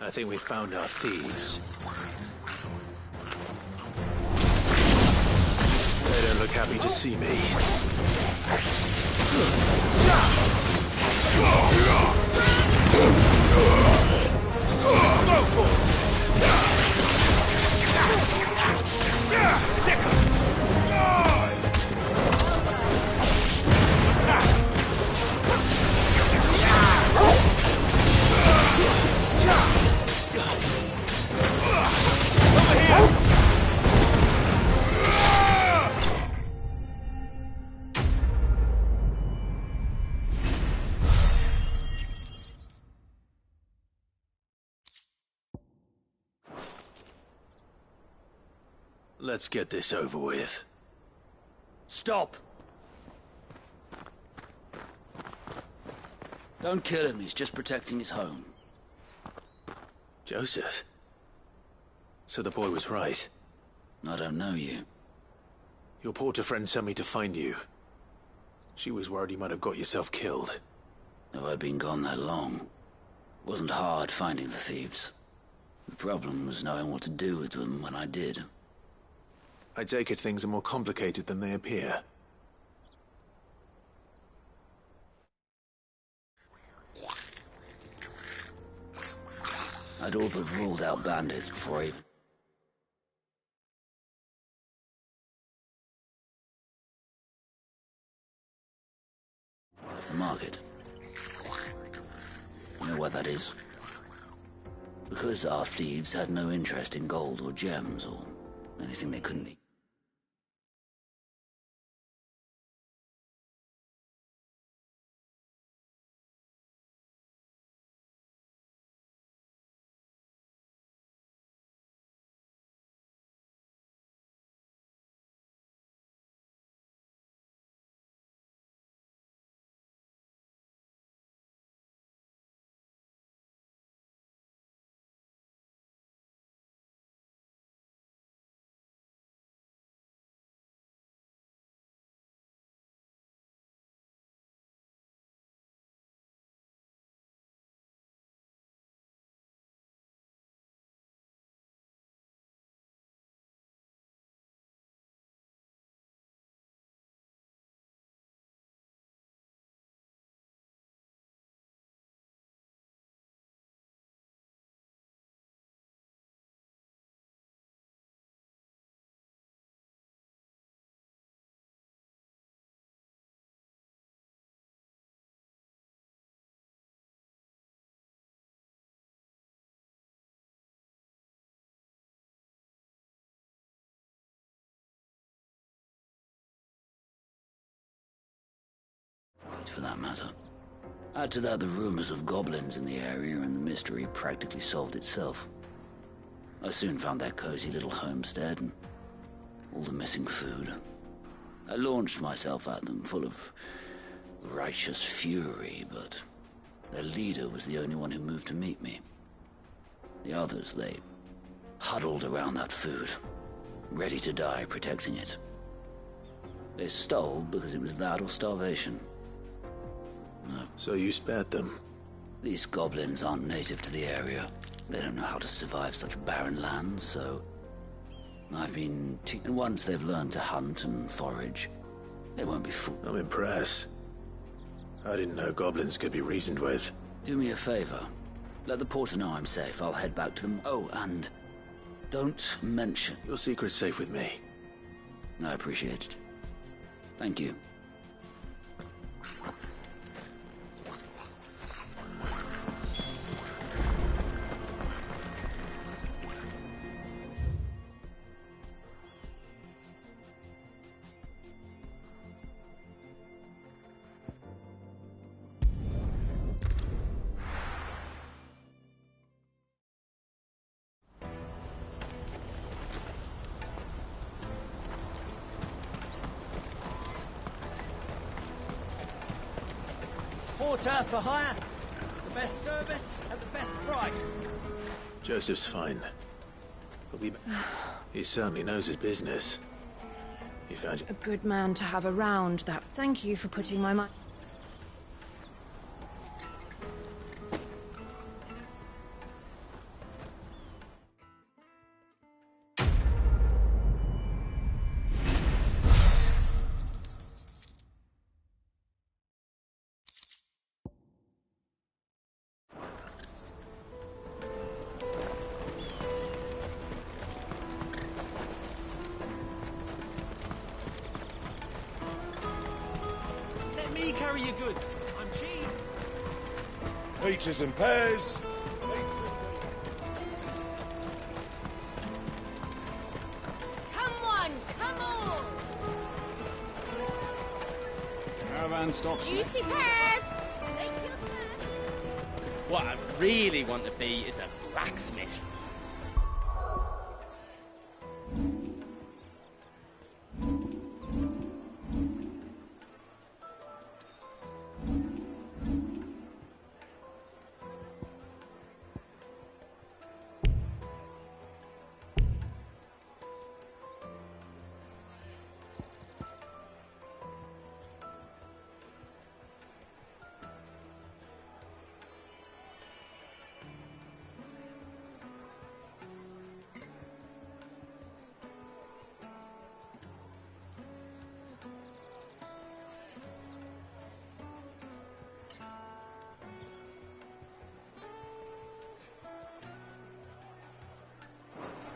S2: I think we found our thieves. They don't look happy to see me. Let's get this over with.
S7: Stop! Don't kill him, he's just protecting his home.
S2: Joseph? So the boy was right.
S7: I don't know you.
S2: Your porter friend sent me to find you. She was worried you might have got yourself killed.
S7: Have I been gone that long? It wasn't hard finding the thieves. The problem was knowing what to do with them when I did.
S2: I take it things are more complicated than they appear.
S7: I'd all but ruled out bandits before I even... left the market. You know why that is? Because our thieves had no interest in gold or gems or anything they couldn't eat. For that matter. Add to that the rumors of goblins in the area and the mystery practically solved itself. I soon found their cozy little homestead and all the missing food. I launched myself at them full of righteous fury, but their leader was the only one who moved to meet me. The others, they huddled around that food, ready to die protecting it. They stole because it was that or starvation.
S2: So you spared them?
S7: These goblins aren't native to the area. They don't know how to survive such barren lands, so... I've been... And once they've learned to hunt and forage, they won't be fooled.
S2: I'm impressed. I didn't know goblins could be reasoned with.
S7: Do me a favor. Let the porter know I'm safe. I'll head back to them. Oh, and... don't mention...
S2: Your secret's safe with me.
S7: I appreciate it. Thank you.
S1: Porter for hire. The best service at the best price.
S2: Joseph's fine. But he certainly knows his business. He found
S4: A good man to have around, that. Thank you for putting my mind...
S1: Let me carry your goods. I'm cheap.
S11: Peaches and pears.
S18: Come on, come on!
S15: Caravan stops
S18: Juicy
S15: next.
S18: pears!
S3: What I really want to be is a blacksmith.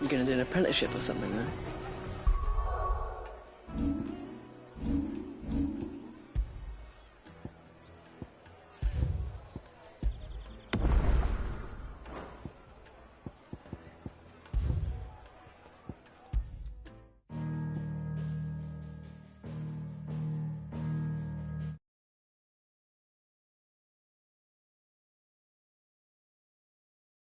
S12: You're gonna do an apprenticeship or something, then?